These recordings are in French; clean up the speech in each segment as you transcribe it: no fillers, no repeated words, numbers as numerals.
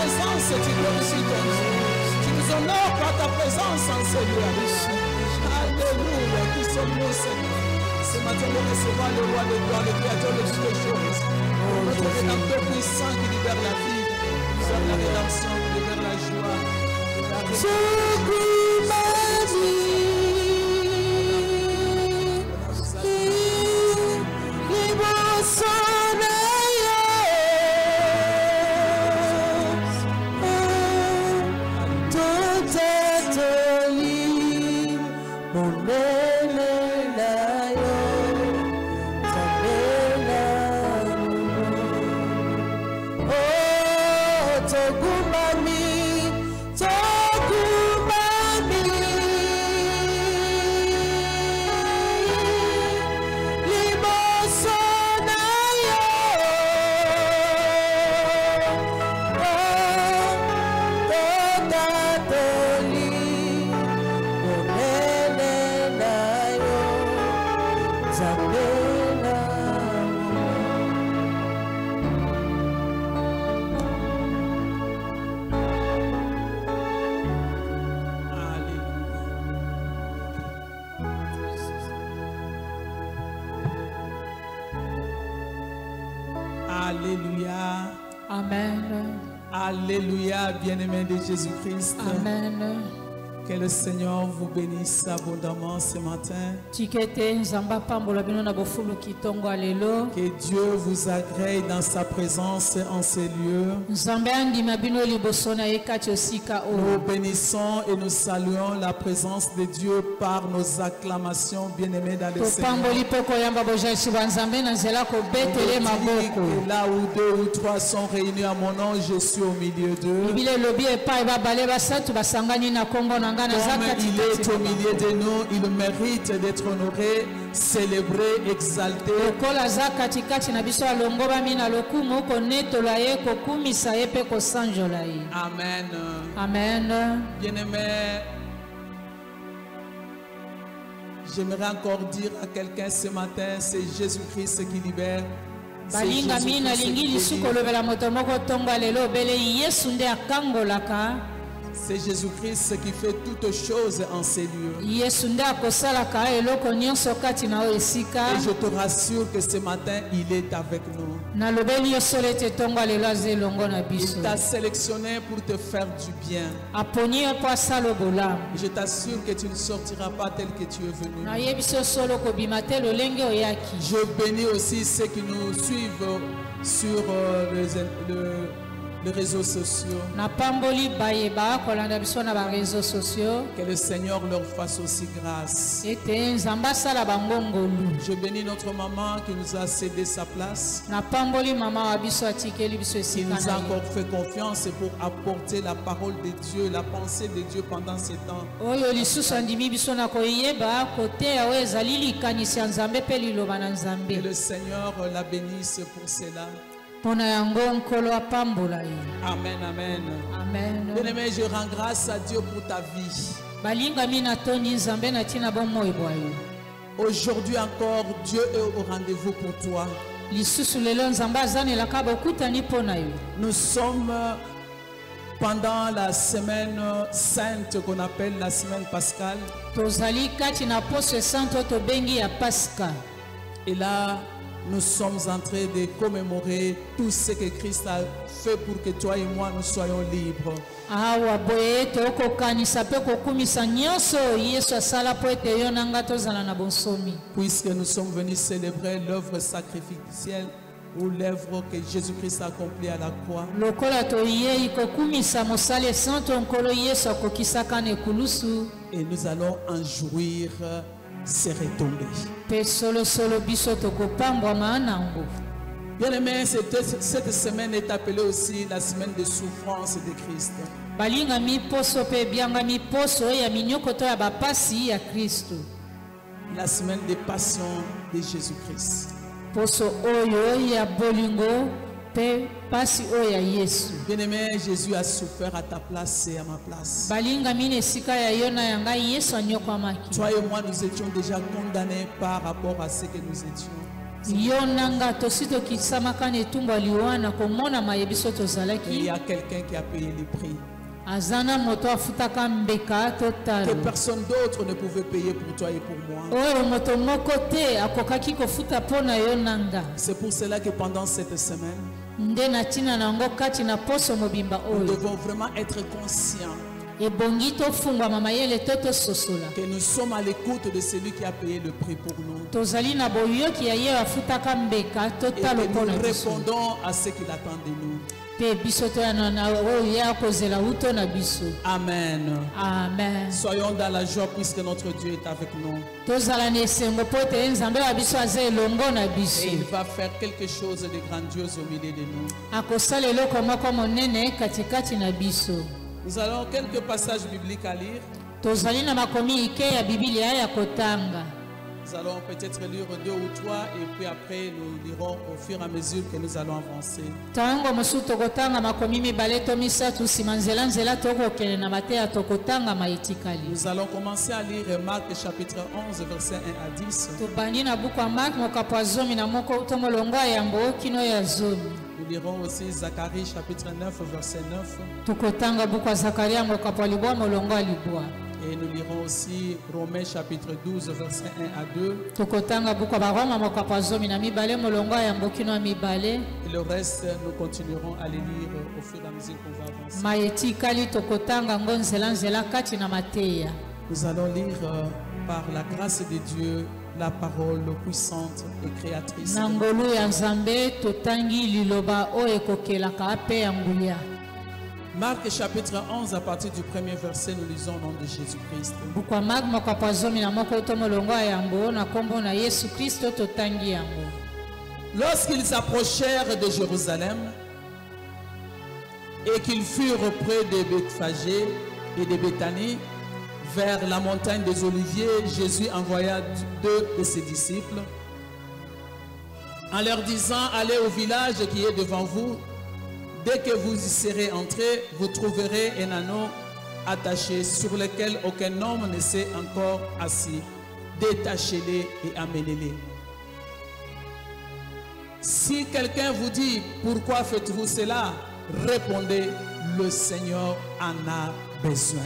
présence, tu glorifies ton nom. Tu nous honores par ta présence en ce lieu. Alléluia. Qui sommes-nous, Seigneur? Ce matin, nous recevons le roi de gloire, le créateur de toutes les choses. Notre rédempteur puissant qui libère la vie, qui donne la rédemption, qui libère la joie. Alléluia. Amen. Alléluia, bien-aimés de Jésus-Christ. Amen. Que le Seigneur vous bénisse abondamment ce matin. Que Dieu vous agrée dans sa présence en ces lieux. Nous bénissons et nous saluons la présence de Dieu par nos acclamations, bien-aimés dans le Seigneur. Et là où deux ou trois sont réunis à mon nom, je suis au milieu d'eux. Comme il est au milieu de nous, il mérite d'être honoré, célébré, exalté. Amen. Amen. Bien-aimé, j'aimerais encore dire à quelqu'un ce matin, c'est Jésus-Christ qui libère. C'est Jésus-Christ qui fait toutes choses en ces lieux. Et je te rassure que ce matin, il est avec nous. Il t'a sélectionné pour te faire du bien. Je t'assure que tu ne sortiras pas tel que tu es venu. Je bénis aussi ceux qui nous suivent sur les réseaux sociaux. Que le Seigneur leur fasse aussi grâce. Je bénis notre maman qui nous a cédé sa place. Qui nous a encore fait confiance pour apporter la parole de Dieu, la pensée de Dieu pendant ces temps. Que le Seigneur la bénisse pour cela. Amen, amen. Amen. Bien-aimé, je rends grâce à Dieu pour ta vie. Aujourd'hui encore, Dieu est au rendez-vous pour toi. Nous sommes pendant la semaine sainte qu'on appelle la semaine pascale. Et là, nous sommes en train de commémorer tout ce que Christ a fait pour que toi et moi nous soyons libres. Puisque nous sommes venus célébrer l'œuvre sacrificielle ou l'œuvre que Jésus-Christ a accomplie à la croix. Et nous allons en jouir. C'est retombé. Bien aimé, cette semaine est appelée aussi la semaine de souffrance de Christ. La semaine de passion de Jésus-Christ. Bien-aimé, Jésus a souffert à ta place et à ma place. Toi et moi, nous étions déjà condamnés par rapport à ce que nous étions. Yonanga tosito kisamaka netumba liwana komona mayebiso tozalaki. Il y a quelqu'un qui a payé le prix. Azana moto afutaka mbeka total. Que personne d'autre ne pouvait payer pour toi et pour moi. Oyo moto moko te akokaki kofuta pona yonanga. C'est pour cela que pendant cette semaine, Nde na tina nango kati na poso mobimba nous oyo. devons vraiment être conscients Ebongi tofungwa mamayele toto sosola. que nous sommes à l'écoute de celui qui a payé le prix pour nous. Tozali na boyoki ya ye afutaka mbeka Et total que pona nous biso. répondons à ce qu'il attend de nous. Pe biso to na oyo ya kozela uto na biso. Amen. Amen. Soyons dans la joie puisque notre Dieu est avec nous. Tozala na esengo po te nzambe wa biso aza elongo na biso. Et il va faire quelque chose de grandiose au milieu de nous. Akosala eloko moko monene katikati na biso. Nous allons quelques passages bibliques à lire. Tozali na makomi ike ya Biblia ya kotanga. Nous allons peut-être lire 2 ou 3 et puis après nous lirons au fur et à mesure que nous allons avancer. Tango mosu tokotanga makomi mibale to misatu nsima nzela nzela tokokende na mateya tokotanga maitikali. Nous allons commencer à lire Marc chapitre 11 verset 1 à 10. Tobandi na buku ya Mark mokapo ya zomi na moko to molongo ya yambo kino ya zomi. Nous lirons aussi Zacharie chapitre 9 verset 9. Tukotanga buku ya Zakaria mokapo ya libwa molongo ya libwa. Et nous lirons aussi Romains chapitre 12 verset 1 à 2. Tukotanga buku ya Baroma mokapo ya zomi na mibale molongo ya yambo kino ya mibale. Et le reste, nous continuerons à les lire au fur et à mesure qu'on va avancer. Maetikali tokotanga ngo nzela nzela kati na mateya. Nous allons lire par la grâce de Dieu la parole puissante et créatrice. Na ngolu ya Nzambe totangi liloba oyo ekokelaka pe ya ngulia. Marc chapitre 11 à partir du premier verset, nous lisons au nom de Jésus-Christ. Buku ya Mark mokapo ya zomi na moko to molongo ya yambo na kombo na Yesu Kristo totangi yango. Lorsqu'ils approchèrent de Jérusalem et qu'ils furent près de Bethphagée et de Béthanie, vers la montagne des Oliviers, Jésus envoya 2 de ses disciples en leur disant: allez au village qui est devant vous. Dès que vous y serez entrés, vous trouverez un anneau attaché sur lequel aucun homme ne s'est encore assis. Détachez-les et amenez-les. Si quelqu'un vous dit: pourquoi faites-vous cela? Répondez: le Seigneur en a besoin.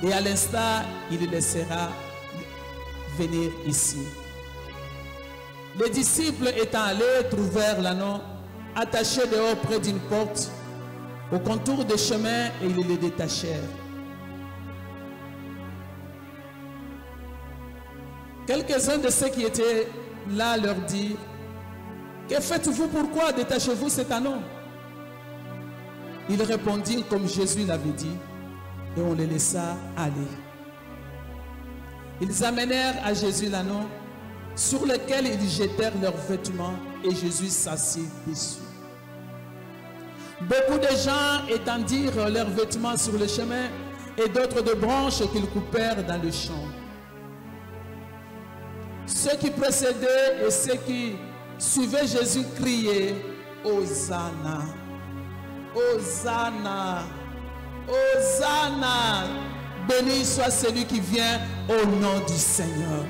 Et à l'instant, il les laissera venir ici. Les disciples étant allés, trouvèrent l'anneau attaché dehors près d'une porte, au contour des chemins, et ils le détachèrent. Quelques-uns de ceux qui étaient là leur dirent: que faites-vous? Pourquoi détachez-vous cet anneau? Ils répondirent comme Jésus l'avait dit, et on les laissa aller. Ils amenèrent à Jésus l'anneau, sur lequel ils jetèrent leurs vêtements, et Jésus s'assit dessus. Beaucoup de gens étendirent leurs vêtements sur le chemin, et d'autres de branches qu'ils coupèrent dans le champ. Ceux qui précédaient et ceux qui suivaient Jésus criaient: Hosanna, Hosanna, Hosanna. Béni soit celui qui vient au nom du Seigneur.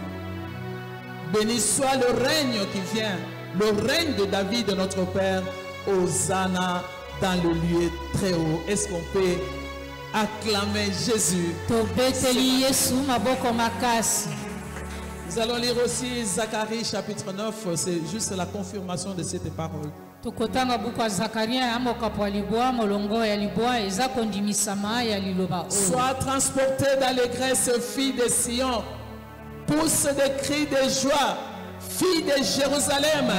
Béni soit le règne qui vient, le règne de David, de notre Père. Hosanna dans le lieu très haut. Est-ce qu'on peut acclamer Jésus? Tobeteli Yesu maboko makasi. Nous allons lire aussi Zacharie chapitre 9. C'est juste la confirmation de cette parole. Tukotanga buku ya Zakaria ya mokapo ya libwa molongo ya libwa eza kondimisama ya liloba oyo. Sois transporté d'allégresse, fille de Sion. Pousse des cris de joie, fille de Jérusalem.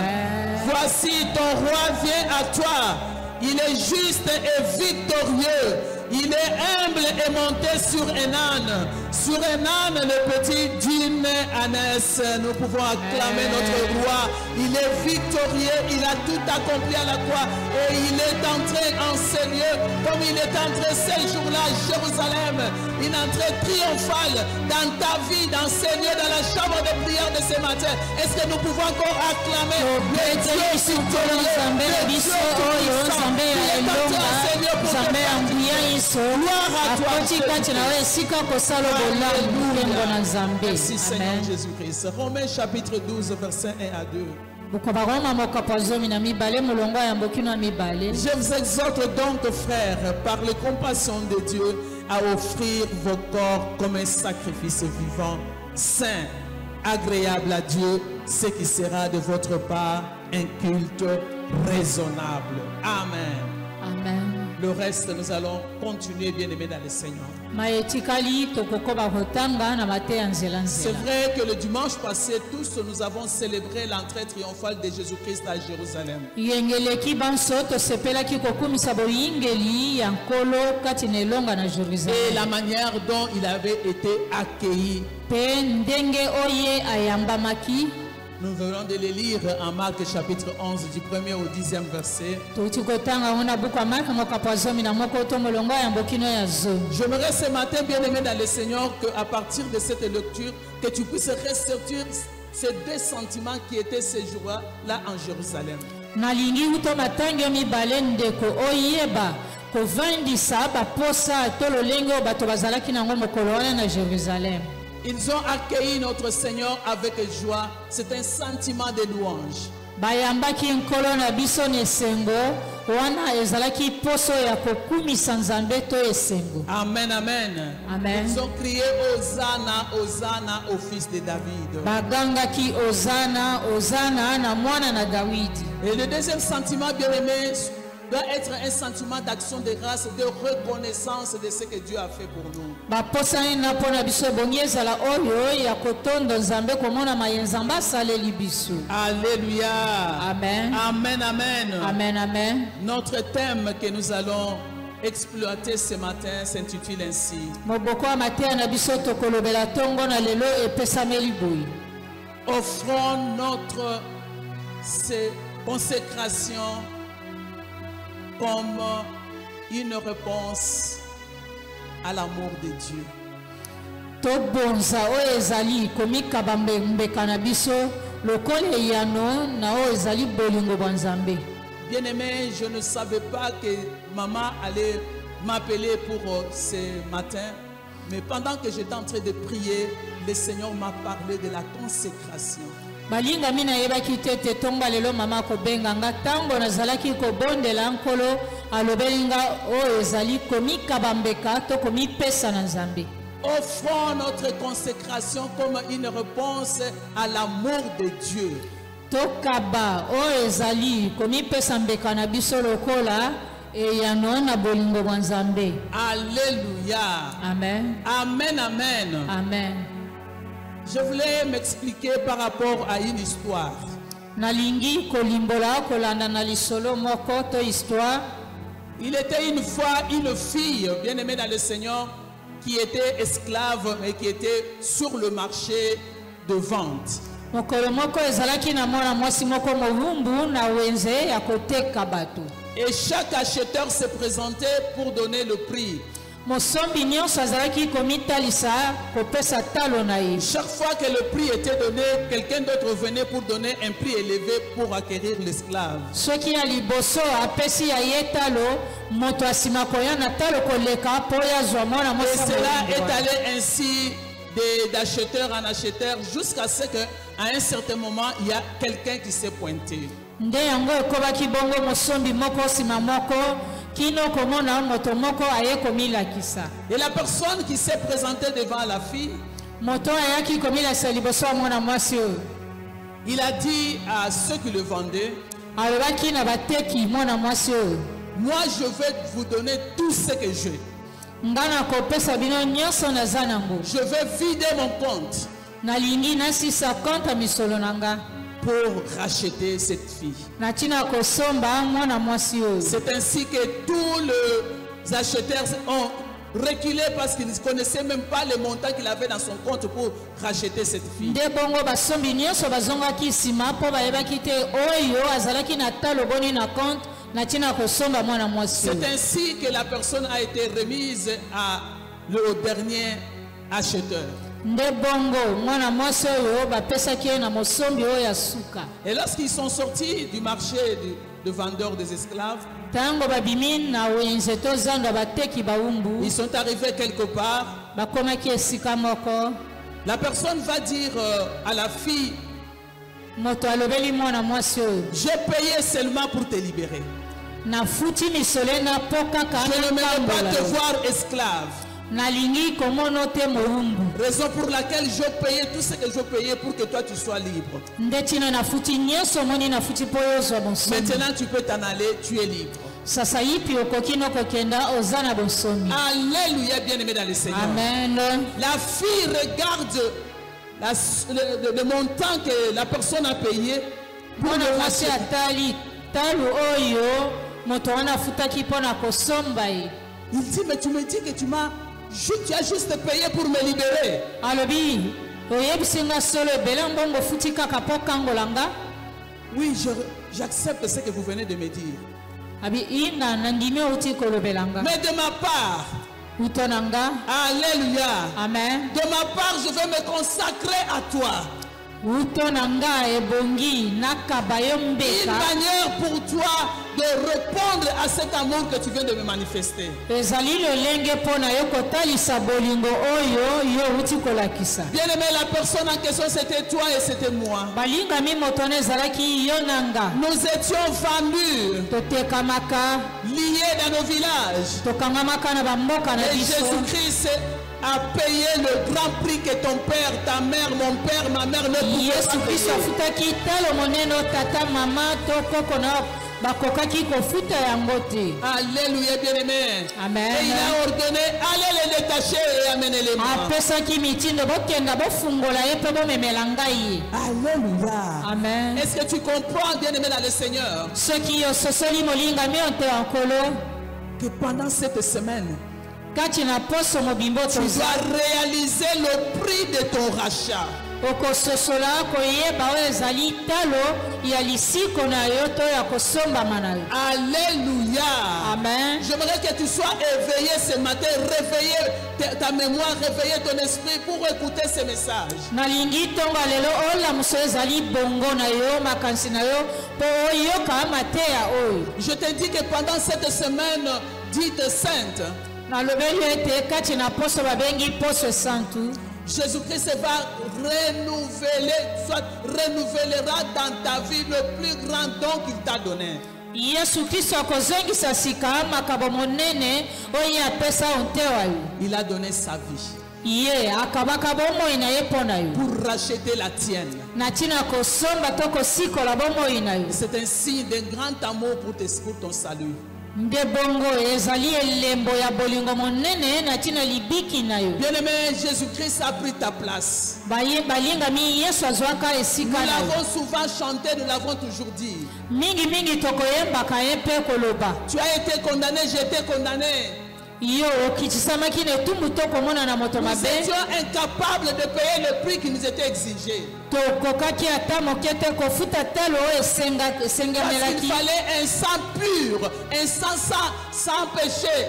Voici ton roi vient à toi. Il est juste et victorieux. Il est humble et monté sur un âne. Sur un âne, le petit d'une ânesse. Nous pouvons acclamer notre roi. Il est victorieux. Il a tout accompli à la croix. Et il est entré en ces lieux comme il est entré ces jours-là à Jérusalem. Une entrée triomphale dans ta vie, dans ces lieux, dans la chambre de prière de ce matin. Est-ce que nous pouvons encore acclamer le Dieu victorieux, le Dieu tout-puissant? Il est entré en ces lieux pour te bénir. Gloire à toi, Alléluia. Merci Seigneur Jésus-Christ. Romains chapitre 12, versets 1 à 2. bukobaroma mokapo zomi na mibale mulongo ya mbokino ya mibale. Je vous exhorte donc, frères, par les compassions de Dieu, à offrir vos corps comme un sacrifice vivant, saint, agréable à Dieu, ce qui sera de votre part un culte raisonnable. Amen. Amen. Le reste, nous allons continuer, bien-aimés dans le Seigneur. Maetikali tokokoba kotanga na mate ya nzela C'est nzela. vrai que le dimanche passé, tous nous avons célébré l'entrée triomphale de Jésus-Christ à Jérusalem. Yengeleki banso tosepelaki kokumisa boyingeli ya nkolo kati na elonga na Et Jérusalem. la manière dont il avait été accueilli. Pe ndenge oye ayambamaki. Nous venons de les lire en Marc chapitre 11 du 1er au 10e verset. Touti kotanga ona buku ya Mark mokapo ya zomi na moko to molongo ya mbokino ya zomi. J'aimerais ce matin, bien-aimé dans le Seigneur, qu'à partir de cette lecture, que tu puisses ressortir ces deux sentiments qui étaient ces jours-là en Jérusalem. Nalingi uto matangi mibale ndeko oyeba kovandisa baposa to lolenge oyo bato bazalaki nango mokolo wana na Jérusalem. Ils ont accueilli notre Seigneur avec joie. C'est un sentiment de louange. Bayambaki nkolo na biso na esengo wana ezalaki poso ya kokumisa nzambe to esengo. Amen, amen. Amen. Ils ont crié Hosanna, Hosanna au fils de David. Bagangaki Hosanna, Hosanna na mwana na Dawidi. Et le deuxième sentiment, bien-aimé, doit être un sentiment d'action de grâce, de reconnaissance de ce que Dieu a fait pour nous. Baposani na pona biso bongi ezala oyo ya kotondo nzambe komona mayenza asaleli biso. Alléluia. Amen. Amen, amen. Amen, amen. Notre thème que nous allons exploiter ce matin s'intitule ainsi: Moboko ya mateya na biso tokolobela tongo na lelo epesameli boyi. offrons notre consécration comme une réponse à l'amour de Dieu. Tobonza oyo ezali komikaba mbeka na biso lokola eyano na oyo ezali bolingo bwa nzambe. Bien-aimé, je ne savais pas que maman allait m'appeler pour ce matin, mais pendant que j'étais en train de prier, le Seigneur m'a parlé de la consécration. Balinga mina yebaki tete tonga lelo mama kobenga nga tango nazalaki kobondela nkolo alobelinga oyo ezali komikaba mbeka to komipesa na nzambe. Offrons notre consécration comme une réponse à l'amour de Dieu. Tokaba oyo ezali komipesa mbeka na biso lokola eyano na bolingo bwa nzambe. Alléluia. Amen. Amen, amen. Amen. Je voulais m'expliquer par rapport à une histoire. Nalingi kolimbola kolanda na lisolo moko to histoire. Il était une fois une fille bien-aimée dans le Seigneur qui était esclave et qui était sur le marché de vente. Mokolo moko ezalaki na mwana mwasi moko molumbu na wenze ya koteka bato. Et chaque acheteur se présentait pour donner le prix. Mosombi nyonso azalaki komitalisa kopesa talo na ye. Chaque fois que le prix était donné, quelqu'un d'autre venait pour donner un prix élevé pour acquérir l'esclave. Soki ya liboso apesi ya ye talo, moto asima koya na talo koleka po ya zwa mwana Et mwasi cela est molumbu. allé ainsi d'acheteur en acheteur jusqu'à ce qu'à un certain moment, il y a quelqu'un qui s'est pointé. Nde yango ekobaki bongo mosombi moko sima moko kino komona moto moko aye komilakisa. Et la personne qui s'est présentée devant la fille, Moto ayaki komilakisa liboso ya mwana mwasi oyo. il a dit à ceux qui le vendaient: Alobaki na bateki mwana mwasi oyo. moi je vais vous donner tout ce que j'ai. Ngana kopesa bino nyonso naza nango. Je vais vider mon compte Nalingi nasisa konta misolo nanga. pour racheter cette fille. Na tina kosomba mwana mwasi oyo. C'est ainsi que tous les acheteurs ont reculé parce qu'ils ne connaissaient même pas le montant qu'il avait dans son compte pour racheter cette fille. Nde bongo basombi nyonso bazongaki nsima mpo bayebaki te oyo azalaki na talo boni na compte na tina kosomba mwana mwasi oyo. C'est ainsi que la personne a été remise au dernier acheteur. Nde bongo mwana mwasi oyo bapesaki ye na mosombi oyo ya suka. Et lorsqu'ils sont sortis du marché de vendeurs des esclaves, Tango babimi na wenze to zando bateki baumbu ils sont arrivés quelque part. bakomaki esika moko. La personne va dire à la fille: moto alobeli mwana mwasi oyo J'ai payé seulement pour te libérer. nafuti misolo na po kaka Je ne veux pas te nakambola voir esclave. nalingi komona te moyumbu Raison pour laquelle je payais tout ce que je payais pour que toi tu sois libre. nde ntina nafuti nyonso omoni nafuti mpo oyo ozwa bonsomi Maintenant tu peux t'en aller, tu es libre. sasa yipi okoki nokokenda oza na bonsomi Alléluia, bien-aimé dans le Seigneur. amen. La fille regarde le montant que la personne a payé pour mwana le mwasi racheter. atali talo oyo moto wana afutaki mpo na kosomba ye Il dit, mais tu me dis que tu as juste payé pour me libérer. alobi oyebisi nga solo ebele mbongo ofuti kaka mpo kangola nga Oui, j'accepte ce que vous venez de me dire. abi inga nandimi outi kolobela nga Mais de ma part, uto na nga alléluia, amen de ma part, je vais me consacrer à toi. uto na nga ebongi nakaba yo Une mbeka manière pour toi de répondre à cet amour que tu viens de me manifester. ezali lolenge mpo na yo kotalisa bolingo oyo yo uti kolakisa Bien-aimé, la personne en question, c'était toi et c'était moi. balingami moto wana ezalaki yo na nga Nous étions vendus, totekamaka liés dans nos villages. tokangamaka na bamboka na Et biso Jésus-Christ a payé le grand prix que ton père, ta mère, mon père, ma mère ne pouvaient yesu pas kristo payer. afutaki talo monene o tata mama to koko na bakokaki kofuta yango te Alléluia, bien-aimé. Amen. Et il a ordonné, allez les détacher et amenez-les moi. apesaki mitindo bokenda bofungola ye mpe bomemela ngai ye Alléluia. amen Est-ce que tu comprends, bien-aimé dans le Seigneur, soki ososoli molingami o te ya nkolo que pendant cette semaine, kati na poso mobimbo tu toza dois réaliser le prix de ton rachat. okososola koyeba oyo ezali talo ya lisiko na yo to ya kosombama na yo Alléluia. amen J'aimerais que tu sois éveillé ce matin, réveiller ta mémoire, réveiller ton esprit pour écouter ces messages. nalingi ntongo ya lelo olamuso ezali bongo na yo makanisi na yo mpo oyoka mateya oyo Je te dis que pendant cette semaine dite sainte, nalobeli ete kati na poso babengi poso esantu Jésus-Christ va renouvelera dans ta vie le plus grand don qu'il t'a donné. yesu kristo akozongisa sika makambo monene oyo apesa yo ntewa yo Il a donné sa vie ye akabaka bomoi na ye mpo na yo pour racheter la tienne. na ntina kosomba to kosikola bomoi na yo C'est un signe d'un grand amour pour ton salut. nde bongo ezali elembo ya bolingo monene na ntina libiki na yo Bien-aimé, Jésus-Christ a pris ta place. balingami yesu azwaka Nous esika na yo l'avons souvent chanté, nous l'avons toujours dit. mingimingi tokoyembaka ye mpe koloba Tu as été condamné, j'ai été condamné. yo okitisamaki na etumbu tokomona na moto Nous mabe étions incapables de payer le prix qui nous était exigé. tokokaki ata moke te kofuta talo oyo Parce qu'il esengamelaki fallait un sang pur, un sang sans péché.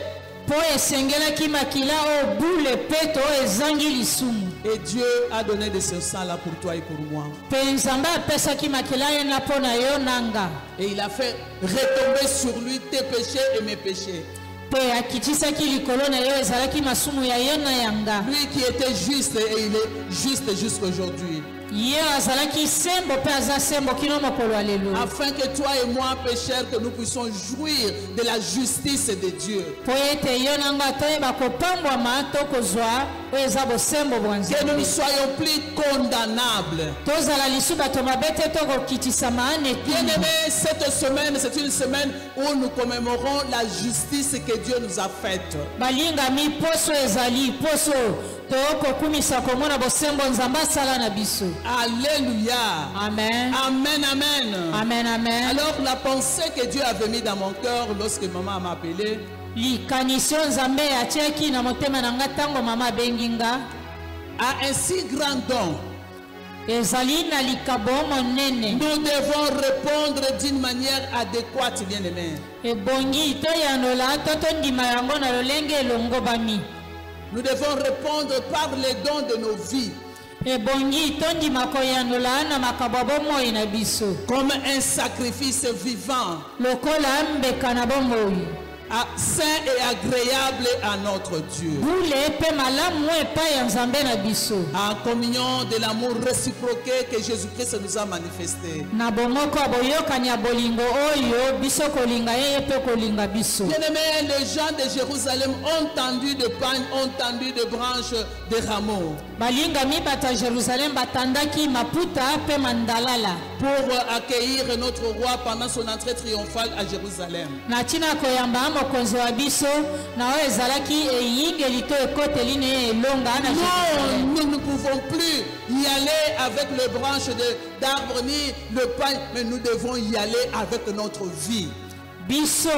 mpo esengelaki makila oyo bule peto oyo ezangi lisumu Et Dieu a donné de ce sang-là pour toi et pour moi. mpe nzambe apesaki makila ye na mpo na yo na nga Et il a fait retomber sur lui tes péchés et mes péchés. mpe akitisaki likolo na yo ezalaki masumu ya yo na yanga Lui qui était juste et il est juste jusqu'aujourd'hui. ye azalaki sembo mpe aza sembo kino mokolo ya lelo Afin que toi et moi, pécheurs, que nous puissions jouir de la justice de Dieu. mpo ete yo na nga toyeba kopambwama to kozwa oyo eza bosembo bwa Que nous ne nzambe soyons plus condamnables. tozala lisu bato mabe te tokokitisama ane Bien-aimés, cette semaine, c'est une semaine où nous commémorons la justice que Dieu nous a faite. balingami poso ezali poso tokokumisa komona bosembo nzambe asala na biso Alléluia. amen Amen, amen. amen amen Alors la pensée que Dieu avait mis dans mon cœur lorsque maman m'a appelé, likanisi oyo nzambe atiaki na motema na nga ntango mama abengi nga a un si grand don. ezali na likabo monene Nous devons répondre d'une manière adéquate, bien-aimés. ebongi toyanola to tondima yango na lolenge elongobami Nous devons répondre par les dons de nos vies, ebongi tondima koyanola na makambo ya bomoi na biso comme un sacrifice vivant, lokola mbeka na bomoi saint et agréable à notre Dieu. bule pe malamu epai ya nzambe na biso. En communion de l'amour réciproqué que Jésus-Christ nous a manifesté. Na bomoko ya boyokani ya bolingo oyo biso kolinga ye pe kolinga biso. Bien-aimés, les gens de Jérusalem ont tendu de pagne, ont tendu de branches de rameaux. Balingami bata Jérusalem batandaki maputa pe mandalala. Pour accueillir notre roi pendant son entrée triomphale à Jérusalem. Na tina koyamba mokonzi wa biso na oyo ezalaki eyingeli to ekoteli ne elonga na Jérusalem. Non, nous ne pouvons plus y aller avec les branches d'arbres ni le pain, mais nous devons y aller avec notre vie. Biso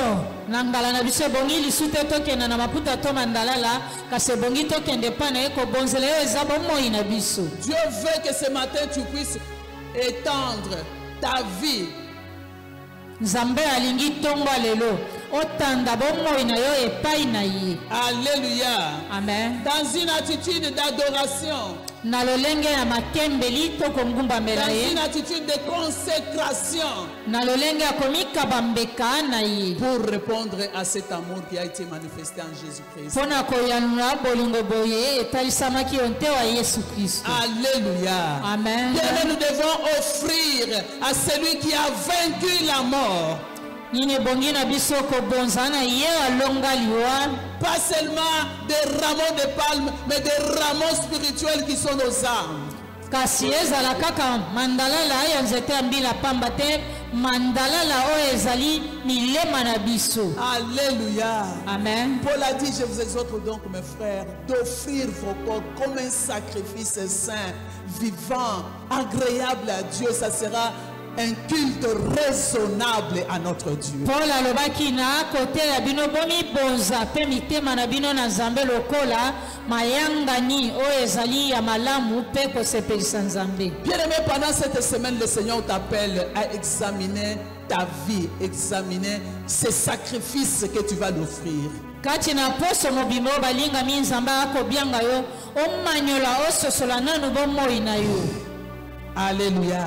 na ngala na biso bongi lisute tokenda na maputa to mandalala kasi bongi tokende pa na ye kobonzela yo eza bomoi na biso. Dieu veut que ce matin tu puisses étendre ta vie. Nzambe alingi tongwa lelo otanda bomoi na yo epai na ye. Alléluia. Amen. Dans une attitude d'adoration. Na lolenge ya makembeli to kongumbamela Dans ye. une attitude de consécration. Na lolenge ya komikabambeka na ye. Pour répondre à cet amour qui a été manifesté en Jésus-Christ. Pona koyanula bolingo boye etalisamaki onte wa Yesu Kristo. Alléluia. Amen. Bien, nous devons offrir à celui qui a vaincu la mort. Nini bongi na biso kobonza na ye alonga liwa. Pas seulement des rameaux de palme, mais des rameaux spirituels qui sont nos armes. Kasi ezala kaka mandalala ya nzete ya mbila pamba te mandalala oyo ezali milema na biso. Alléluia. Amen. Paul a dit, je vous exhorte donc mes frères d'offrir vos corps comme un sacrifice saint, vivant, agréable à Dieu. Ça sera un culte raisonnable à notre Dieu. Paul alobaki na kote ya bino bomi bonza pe mitema na bino na Nzambe lokola mayangani oyo ezali ya malamu pe kosepelisa Nzambe. Bien-aimé, pendant cette semaine, le Seigneur t'appelle à examiner ta vie, examiner ces sacrifices que tu vas l'offrir. Kati na poso mobimbo balingami Nzambe akobianga yo omanyola ososola nanu bomoi na yo. Alléluia.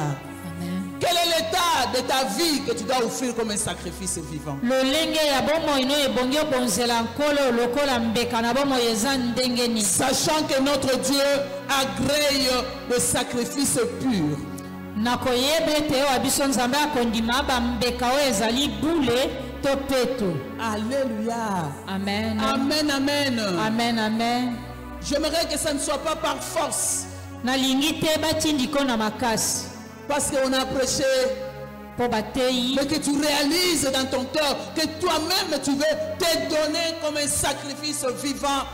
Quel est l'état de ta vie que tu dois offrir comme un sacrifice vivant? Sachant que notre Dieu agrée le sacrifice pur. Alléluia. Amen. Amen, amen. Amen, amen. J'aimerais que ça ne soit pas par force. Parce qu'on a prêché, mais que tu réalises dans ton cœur que toi-même tu veux te donner comme un sacrifice vivant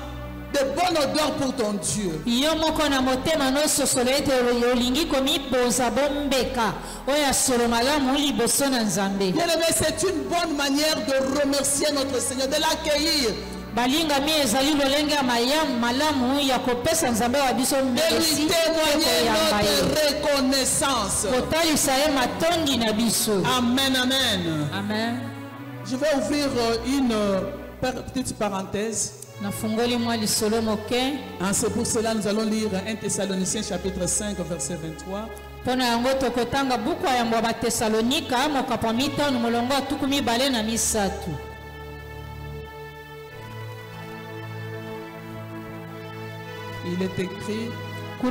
de bonne odeur pour ton Dieu. Bien-aimé, c'est une bonne manière de remercier notre Seigneur, de l'accueillir. Et lui témoigner notre reconnaissance. Amen, amen. Amen. Je vais ouvrir une petite parenthèse. C'est pour cela que nous allons lire 1 Thessaloniciens chapitre 5 verset 23. Il est écrit que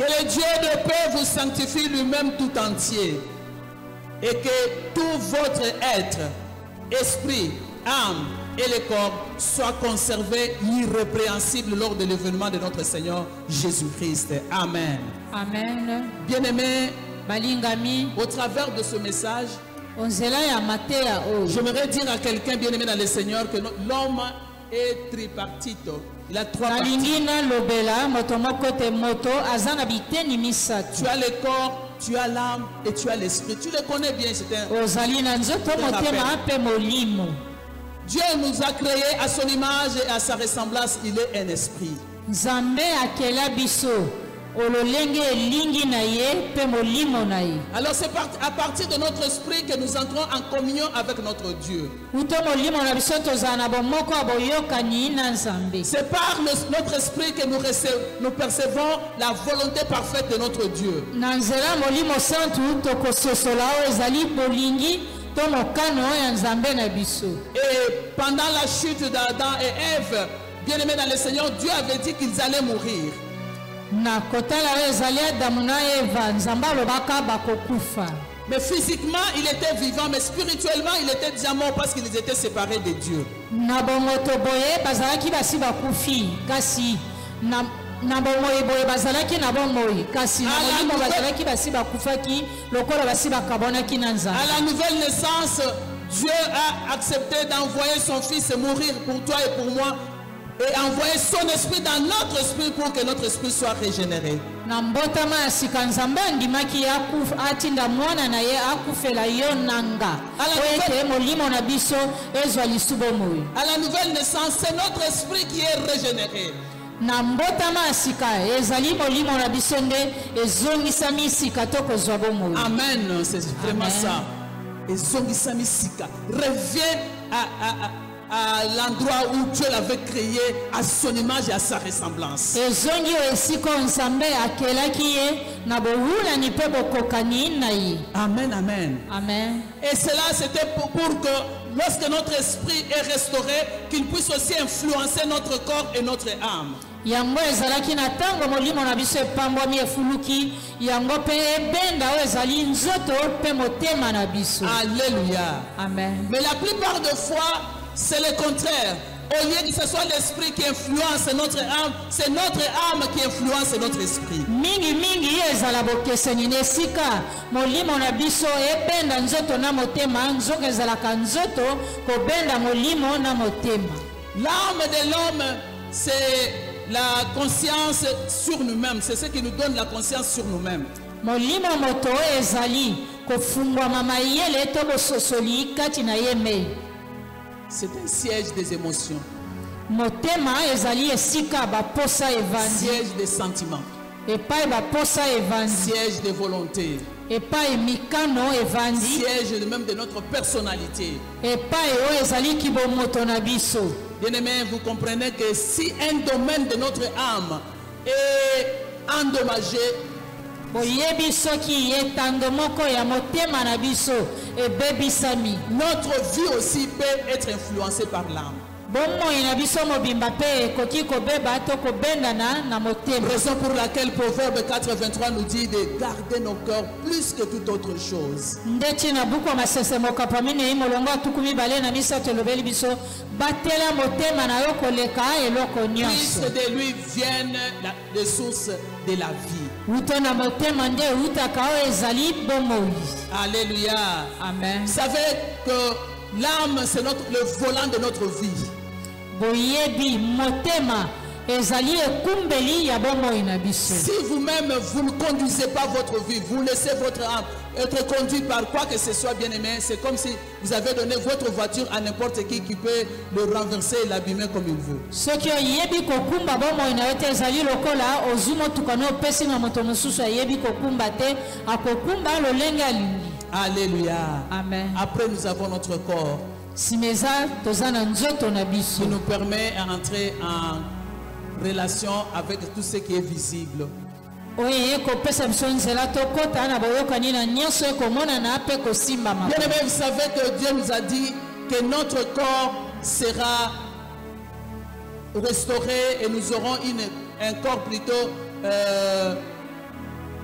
le Dieu de paix vous sanctifie lui-même tout entier et que tout votre être, esprit, âme et le corps soient conservés irrépréhensibles lors de l'événement de notre Seigneur Jésus-Christ. Amen. Amen. Bien-aimés, au travers de ce message, j'aimerais dire à quelqu'un bien-aimé dans le Seigneur que l'homme est tripartite. Il a trois parties. Tu as le corps, tu as l'âme et tu as l'esprit. Tu le connais bien, c'est un Dieu nous a créés à son image et à sa ressemblance. Il est un esprit. Alors c'est à partir de notre esprit que nous entrons en communion avec notre Dieu. C'est par notre esprit que nous percevons la volonté parfaite de notre Dieu. to mokano ya nzambe na biso. Et pendant la chute d'Adam et Ève, bien-aimés dans le Seigneur, Dieu avait dit qu'ils allaient mourir. Na kotala ezali Adamu na Eva nzambe alobaka bakokufa. Mais physiquement, il était vivant, mais spirituellement, il était déjà mort parce qu'ils étaient séparés de Dieu. Na bongoto boye bazalaki basi bakufi kasi na bomoi boye bazalaki na bomoi kasi na molimo bazalaki basi bakufaki lokola basi bakabonaki na nzambe. À la nouvelle naissance, Dieu a accepté d'envoyer son fils mourir pour toi et pour moi et envoyer son esprit dans notre esprit pour que notre esprit soit régénéré. Na mbotama ya sika nzambe andimaki atinda mwana na ye akufela yo nanga ete molimo na biso ezwa lisubo moi. À la nouvelle naissance, c'est notre esprit qui est régénéré. Na mbotama ya sika ezali molimo na biso nde ezongisami sika to kozwa bomoi. Amen, c'est vraiment ça. Ezongisami sika. Reviens à l'endroit où Dieu l'avait créé à son image et à sa ressemblance. Amen, amen. Amen. Et cela, c'était pour que lorsque notre esprit est restauré, qu'il puisse aussi influencer notre corps et notre âme. Yango ezalaki na tango molimo na biso epambwami efuluki yango pe ebenda oyo ezali nzoto pe motema na biso. Alléluia. Amen. Mais la plupart des fois, c'est le contraire. Au lieu que ce soit l'esprit qui influence notre âme, c'est notre âme qui influence notre esprit. Mingi ezala bokeseni nesika molimo na biso ebenda nzoto na motema nzoka ezalaka nzoto kobenda molimo na motema. L'âme de l'homme, c'est la conscience sur nous-mêmes. C'est ce qui nous donne la conscience sur nous-mêmes. Molimo moto ezali kofungwa mama yele to bososoli kati na yeme. C'est un siège des émotions. Motema ezali esika baposa evandi. Siège des sentiments. Epai baposa evandi. Siège des volontés. Epai mikano evandi. Siège même de notre personnalité. Epai o ezali kibomoto na biso. Bien-aimés, vous comprenez que si un domaine de notre âme est endommagé, boyebi soki etando moko ya motema na biso ebebisami. Notre vie aussi peut être influencée par l'âme. Bomoi na biso mobimba pe ekoki kobeba to kobendana na motema. Raison pour laquelle Proverbe 4:23 nous dit de garder nos cœurs plus que toute autre chose. Ndeti na buku masese mokapamine imolongo atukumi bale na misato lobeli biso batela motema na yo koleka eloko nyonso. Puisque de lui viennent les sources de la vie. Utona motema nde utaka o ezali bomoi. Alléluia. Amen. Vous savez que l'âme, c'est le volant de notre vie. Boyebi motema ezali ekumbeli ya bomoi na biso. Si vous-même vous ne conduisez pas votre vie, vous laissez votre âme être conduit par quoi que ce soit, bien aimé, c'est comme si vous avez donné votre voiture à n'importe qui peut le renverser et l'abîmer comme il veut. Soki oyebi kokumba bomoi na yote ezali lokola ozumo tukano pesi na moto mosusu ayebi kokumba te akokumba lolenge alingi. Alléluia. Amen. Après nous avons notre corps qui nous permet d'entrer en relation avec tout ce qui est visible. Bien-aimés, vous savez que Dieu nous a dit que notre corps sera restauré et nous aurons un corps plutôt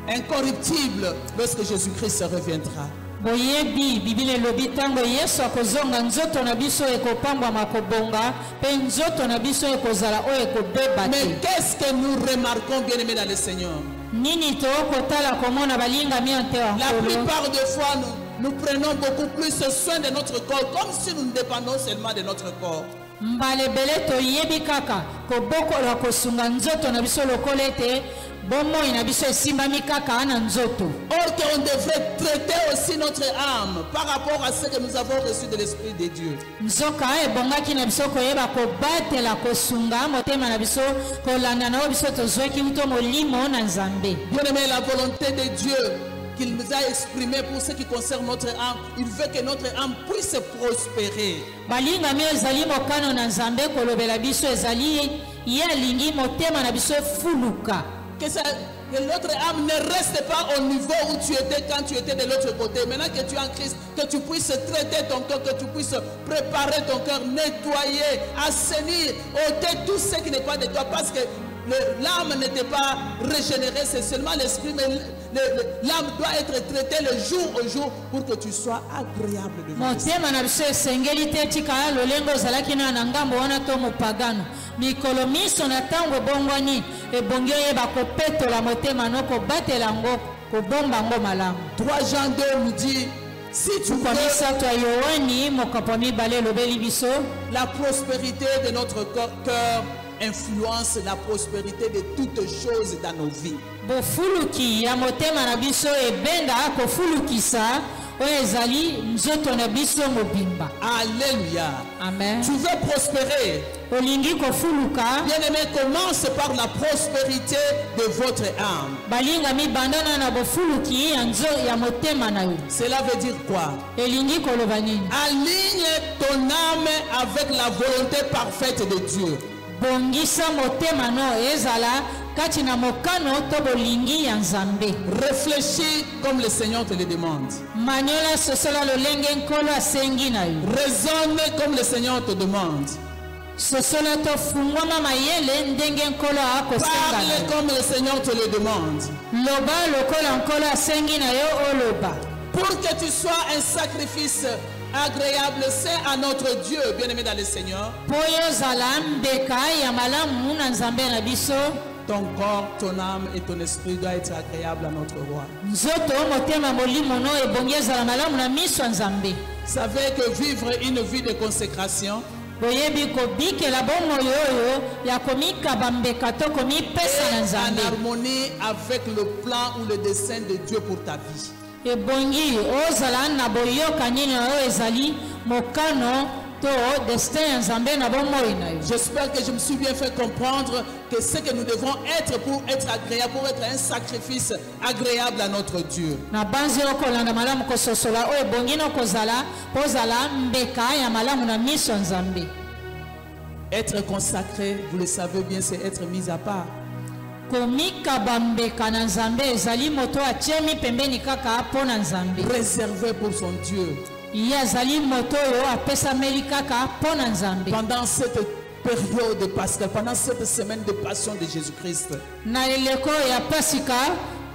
incorruptible lorsque Jésus-Christ reviendra. Boyebi Bible lobi tango Yesu akozonga nzoto na biso ekopambwa makobonga pe nzoto na biso ekozala o ekobeba. Mais qu'est-ce que nous remarquons, bien-aimés dans le Seigneur? Nini to kotala komona balinga miante wa. La plupart des fois nous prenons beaucoup plus soin de notre corps comme si nous dépendons seulement de notre corps. Mbale bele to yebi kaka koboko la kosunga nzoto na biso lokolete. Or qu'on devrait traiter aussi notre âme par rapport à ce que nous avons reçu de l'Esprit de Dieu. Bien-aimé, la volonté de Dieu qu'il nous a exprimé pour ce qui concerne notre âme, il veut que notre âme puisse prospérer. Que l'autre âme ne reste pas au niveau où tu étais quand tu étais de l'autre côté. Maintenant que tu es en Christ, que tu puisses traiter ton cœur, que tu puisses préparer ton cœur, nettoyer, assainir, ôter tout ce qui n'est pas de toi. Parce que l'âme n'était pas régénérée, c'est seulement l'esprit, mais l'âme doit être traitée le jour au jour pour que tu sois agréable devant Dieu. motema na biso esengeli te tika lolengo ozalaki na ngambo wana to mopagano mikolo miso na ntango ebongwani ebongi oyeba kopetola motema no kobatela yango kobomba yango malamu. 3 Jean 2 nous dit, si tu kwa veux misato ya yohani mokapo mibale elobeli biso la prospérité de notre cœur influence la prospérité de toutes choses dans nos vies. bofuluki ya motema na biso ebenda kofulukisa oyo ezali nzoto na biso mobimba. Alléluia. Amen. Tu veux prospérer. olingi kofuluka Bien-aimé, commence par la prospérité de votre âme. balingami bandana na bofuluki ya motema na yo. Cela veut dire quoi? elingi koloba nini? Aligne ton âme avec la volonté parfaite de Dieu. bongisa motema no ezala kati na mokano to bolingi ya nzambe. Réfléchis comme le Seigneur te le demande. maniola sosola lolenge nkolo asengi na yo. Raisonne comme le Seigneur te demande. sosola to fungwama mayele ndenge nkolo akosenga na Parle yo. comme le Seigneur te le demande. loba lokola nkolo asengi na yo oloba. Pour que tu sois un sacrifice agréable, saint à notre Dieu, bien-aimé dans le Seigneur. po yo zala mbeka ya malamu na nzambe na biso. Ton corps, ton âme et ton esprit doivent être agréables à notre roi. nzoto motema molimo no ebongi ezala malamu na miso ya nzambe. Savez que vivre une vie de consécration boyebi kobikela bomoi oyo ya komikaba mbeka to komipesa na est en nzambe harmonie avec le plan ou le dessein de Dieu pour ta vie. ebongi ozala na boyokani na oyo ezali mokano to destin ya nzambe na bomoi na yo. J'espère que je me suis bien fait comprendre que ce que nous devons être pour être agréable, pour être un sacrifice agréable à notre Dieu. na banzi okolanda malamu kososola oyo ebongi na kozala po ozala mbeka ya malamu na miso ya nzambe. Être consacré, vous le savez bien, c'est être mis à part. komikaba mbeka na nzambe ezali moto atiemi pembeni kaka mpo na nzambe. Réservé pour son Dieu. ye azali moto oyo apesameli kaka mpo na nzambe. Pendant cette période pascale, pendant cette semaine de passion de Jésus-Christ, na eleko ya pasika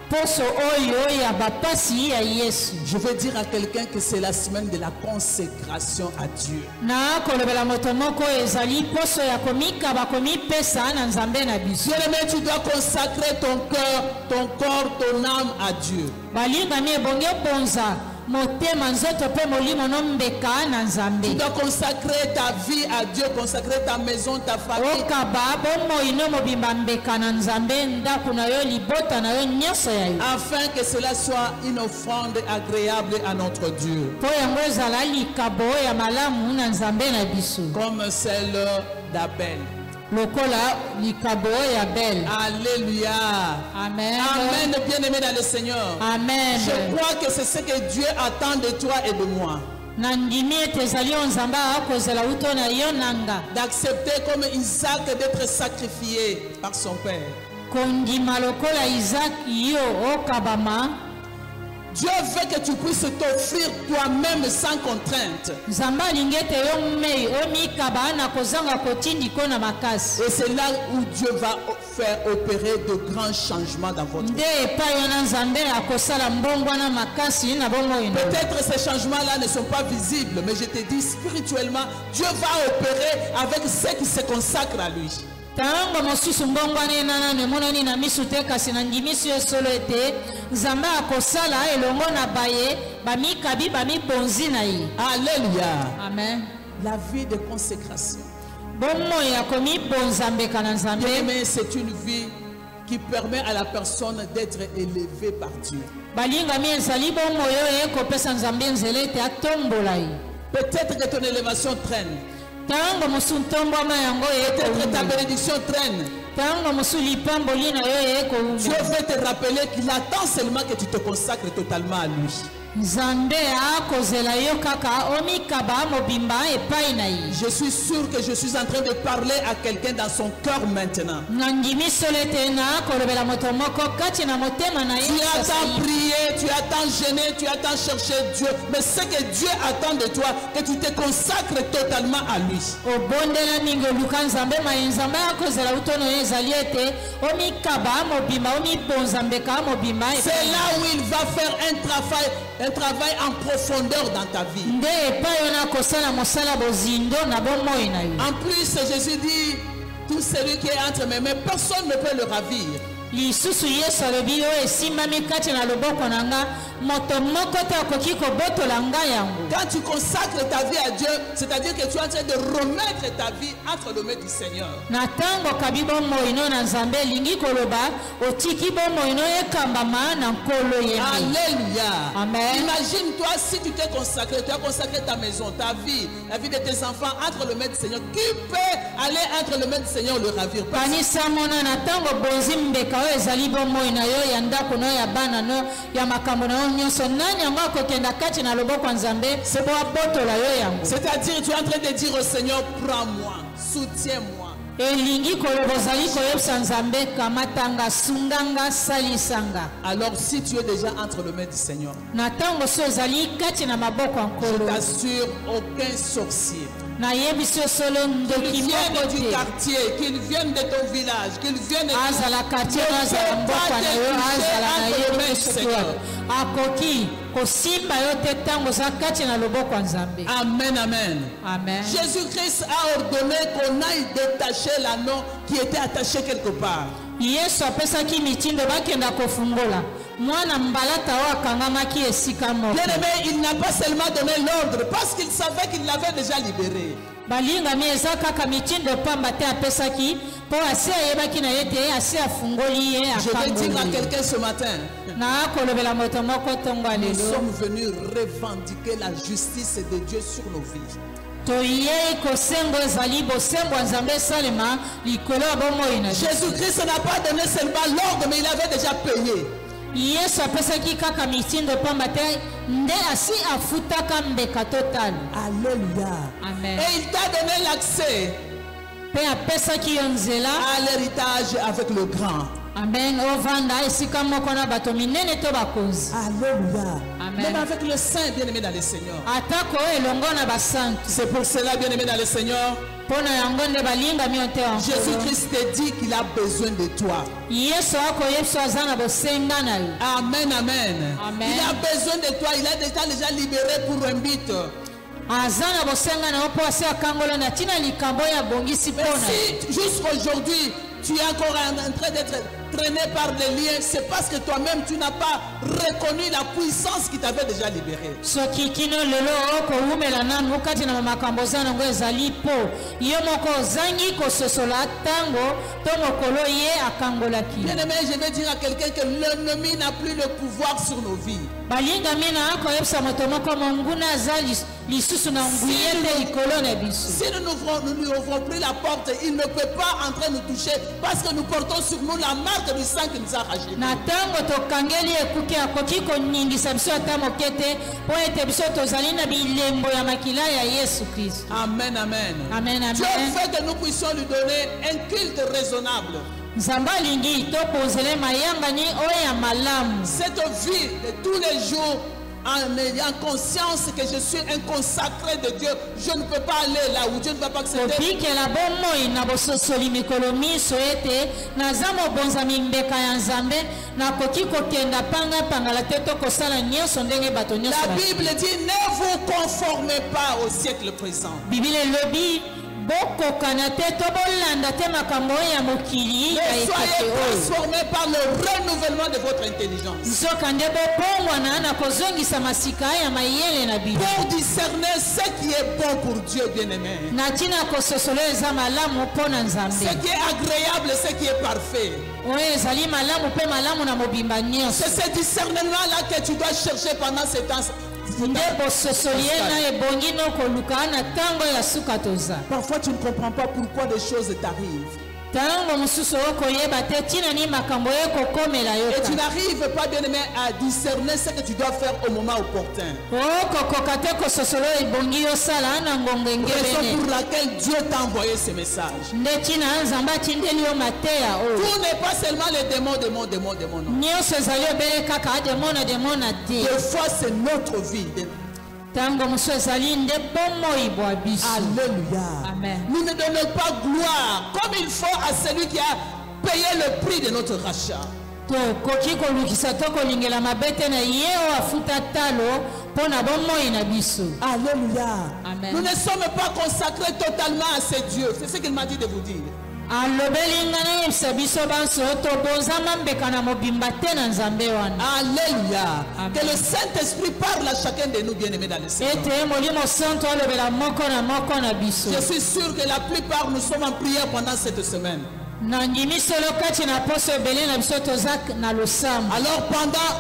poso oyo ya bapasi ya yesu. je veux dire à quelqu'un que c'est la semaine de la consécration à Dieu. na kolobela moto moko ezali poso ya komikaba komipesa na nzambe na biso. Bien-aimé, tu dois consacrer ton cœur, ton corps, ton âme à Dieu. balingami ebongi obonza motema nzoto mpe molimo no mbeka na Tu nzambe. dois consacrer ta vie à Dieu, consacrer ta maison, ta famille, okaba bomoi no mobimba mbeka na nzambe ndako na yo libota na yo nyonso ya yo afin que cela soit une offrande agréable à notre Dieu, mpo yango ezala likabo ya malamu na nzambe na biso comme celle d'Abel. lokola likabo ya bel. Alléluia. Amen. Amen, bien-aimé dans le Seigneur. Amen. Je crois que c'est ce que Dieu attend de toi et de moi. na ndimi ete ezali oyo nzambe akozela uto na yo nanga D'accepter comme Isaac d'être sacrifié par son Père. kondima lokola izaki yo okabama. Dieu veut que tu puisses t'offrir toi-même sans contrainte. nzambe alingi ete yo mei omikaba na kozanga kotindiko na makasi. Et c'est là où Dieu va faire opérer de grands changements dans votre vie. nde epai wana nzambe akosala mbongwana makasi na bomoi na yo. Peut-être ces changements-là ne sont pas visibles, mais je te dis spirituellement, Dieu va opérer avec ceux qui se consacrent à lui. ntango mosusu mbongwana enana emonani na miso te kasi na ndimisi yo solo ete nzambe akosala elongo na baye bamikabi bamibonzi na ye. Alléluia. amen. La vie de consécration. bomoi ya komibonza mbeka na nzambe. Mais c'est une vie qui permet à la personne d'être élevée par Dieu. balingami ezali bomoi oyo ekopesa nzambe nzela ete atombola ye. Peut-être que ton élévation traîne. ntango mosu ntombwama yango Peut-être ta ekoumba. bénédiction traîne. ntango mosu lipamboli na yo Dieu ekoumba. veut te rappeler qu'il attend seulement que tu te consacres totalement à lui. nzambe akozela yo kaka omikaba mobimba epai na ye. Je suis sûr que je suis en train de parler à quelqu'un dans son cœur maintenant. nandimi solo ete nakolobela moto moko kati na motema na ye. Tu as tant prié, tu as tant gêné, tu as tant cherché Dieu, mais ce que Dieu attend de toi, que tu te consacres totalement à lui. obondela mingi oluka nzambe maye nzambe akozela utono yo ezali ete omikaba mobimba omibonza mbeka mobimba. C'est là où il va faire un travail en profondeur dans ta vie. nde epai yo nakosala mosala bozindo na bomoi na yo. En plus, Jésus dit, tout celui qui est entre mes mains, personne ne peut le ravir. lisusu yesu alobi oyo esimbami kati na loboko na nga moto moko te akoki kobotola ngai yango. Quand tu consacres ta vie à Dieu, c'est-à-dire que tu es en train de remettre ta vie entre les mains du Seigneur. na ntango okabi bomoi no na nzambe elingi koloba otiki bomoi no ekambama na nkolo yembe. Alléluia. Amen. Imagine-toi si tu t'es consacré, tu as consacré ta maison, ta vie, la vie de tes enfants entre les mains du Seigneur. Qui peut aller entre les mains du Seigneur le ravir? kanisa mona na ntango bonzi mbeka oyo ezali bomoi na yo ya ndako no ya bana no ya makambo na yo nyonso nani yango akokenda kati na loboko ya nzambe po abotola yo yango. C'est-à-dire, tu es en train de dire au Seigneur, prends-moi, soutiens-moi. elingi koloba ozali koyebisa nzambe kamatanga sunganga salisanga. Alors, si tu es déjà entre les mains du Seigneur, na ntango so ezali kati na maboko ya je nkolo t'assure, aucun sorcier, nayebisi yo solo ndoki qu'il moko vienne du te quartier, qu'il vienne de ton village, qu'il vienne azala quartier no azala mboka na yo azala na ye soki wapi akoki kosimba yo te ntango oza kati na loboko ya nzambe. Amen, amen. Amen. Jésus-Christ a ordonné qu'on aille détacher l'anneau qui était attaché quelque part. yesu apesaki mitindo bakenda kofungola mwana mbalata oyo akangamaki esika moko. Bien-aimé, il n'a pas seulement donné l'ordre parce qu'il savait qu'il l'avait déjà libéré. balingami eza kaka mitindo pamba te apesaki mpo asi ayebaki na ye te asi afungoli ye Je vais dire à akangoli. quelqu'un ce matin, na kolobela moto moko ntongo ya nous lelo sommes venus revendiquer la justice de Dieu sur nos vies. toyei kosengo ezali bosembo ya nzambe esalema likolo ya bomoi na Jésus-Christ n'a pas donné seulement l'ordre, mais il avait déjà payé. yesu apesaki kaka mitindo pamba te nde asi afutaka mbeka totali. Alléluia. Amen. Et il t'a donné l'accès mpe apesaki yo nzela. à l'héritage avec le grand. amen ovanda esika moko na bato minene to bakonzi. Alléluia. Amen. Même avec le saint bien-aimé dans le Seigneur. atako oyo elongo na basantu C'est pour cela, bien-aimé dans le Seigneur, mpo na yango nde balingami yo te wa nkolo. Jésus-Christ te dit qu'il a besoin de toi. yesu akoyebisa aza na bosenga na yo. Amen, amen. Amen. Il a besoin de toi. Il a déjà libéré pour un but. aza na bosenga na yo mpo asi akangola na ntina likambo oyo abongisi mpo Mais na yo. si jusqu'aujourd'hui, tu es encore en train d'être traîné par les liens, c'est parce que toi-même, tu n'as pas reconnu la puissance qui t'avait déjà libéré. soki kino lelo okowumela nanu kati na makambo oza nango ezali mpo yo moko ozangi kososola ntango to mokolo ye akangolaki. Bien-aimé, je vais dire à quelqu'un que l'ennemi n'a plus le pouvoir sur nos vies. balingami na akoyebisa moto moko monguna aza lisusu na nguye te likolo na biso. Si nous ne lui ouvrons plus la porte, il ne peut pas entrer nous toucher parce que nous portons sur nous la marque du sang qui nous a rachetés. na ntango tokangeli ekuke akoki koningisa biso ata moke te mpo ete biso tozali na bilembo ya makila ya yesu kristo. Amen, amen. Amen, Dieu amen. fait que nous puissions lui donner un culte raisonnable. nzambe alingi toponzele mayangani oyo ya malamu. Cette vie de tous les jours, en ayant conscience que je suis un consacré de Dieu, je ne peux pas aller là où Dieu ne va pas accepter. kobikela bomoi na bososoli mikolo miso ete naza mobonzami mbeka ya nzambe nakoki kokenda pangapangala te to kosala nyonso ndenge bato nyonso La ba- Bible dit, ne vous conformez pas au siècle présent. biblia elobi bokokana te to bolanda te makambo oyo ya mokili ya Mais ekeke soyez oyo. transformés par le renouvellement de votre intelligence. nzoka nde bopongwana na kozongisa masika ya mayele na bino Pour discerner ce qui est bon pour Dieu, bien-aimé. na ntina kososola oyo eza malamu mpo na Ce nzambe qui est agréable, ce qui est parfait. oyo ezali malamu mpe malamu na mobimba nyonso. C'est ce discernement-là que tu dois chercher pendant ces temps. nde bososoli ye na ebongi no koluka na ntango ya suka toza. Parfois, tu ne comprends pas pourquoi des choses t'arrivent. Tango mosusu okoyeba te tina ni makambo ekokomela yo. Et tu n'arrives pas, bien-aimé, à discerner ce que tu dois faire au moment opportun. Okokoka te kososolo ebongi yosala na ngongo Raison engebene. pour laquelle Dieu t'a envoyé ce message. Nde tina nzambe atindeli yo mateya oyo. Tout n'est pas seulement les démons, non. Nyonso ezali obele kaka demona te. Des fois, c'est notre vie. Tango mosusu ezali nde bomoi bwa biso. Alléluia. Amen. Nous ne donnons pas gloire comme il faut à celui qui a payé le prix de notre rachat. Tokoki kolukisa to kolingela mabe te na ye oyo afuta talo mpo na bomoi na biso. Alléluia. Amen. Nous ne sommes pas consacrés totalement à ce Dieu. C'est ce qu'il m'a dit de vous dire. alobeli nga nayebisa biso banso tobonzama mbeka na mobimba te na nzambe wana. Alléluia. Amen. Que le Saint-Esprit parle à chacun de nous, bien-aimés dans le Seigneur. Ete molimo santo alobela moko na biso. Je suis sûr que la plupart nous sommes en prière pendant cette semaine. Nandimi solo kati na poso ebele na biso toza na losambo. Alors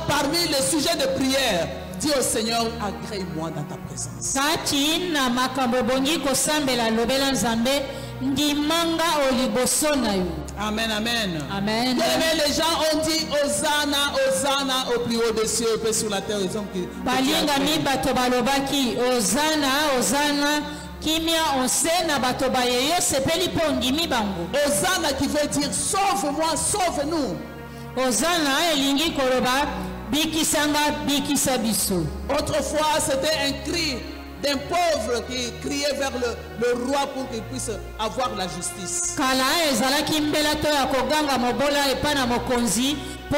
parmi les sujets de prière, dis au Seigneur, agrée-moi dans ta présence. Kati na makambo bongi kosambela lobela nzambe ndimanga oliboso na yo. Amen, amen. Amen. Bien-aimés, les gens ont dit Hosanna, Hosanna au plus haut des cieux, paix sur la terre. Ils ont qui balinga mi bato balobaki ozana ozana kimia onse na bato bayeyo sepeli mpo ondimi bango. Hosanna qui veut dire sauve-moi, sauve-nous. Ozana elingi koloba bikisanga bikisa biso. Autrefois, c'était un cri d'un pauvre qui criait vers le roi pour qu'il puisse avoir la justice. Kala ezalaki mbela to ya koganga mobola epa na mokonzi mpo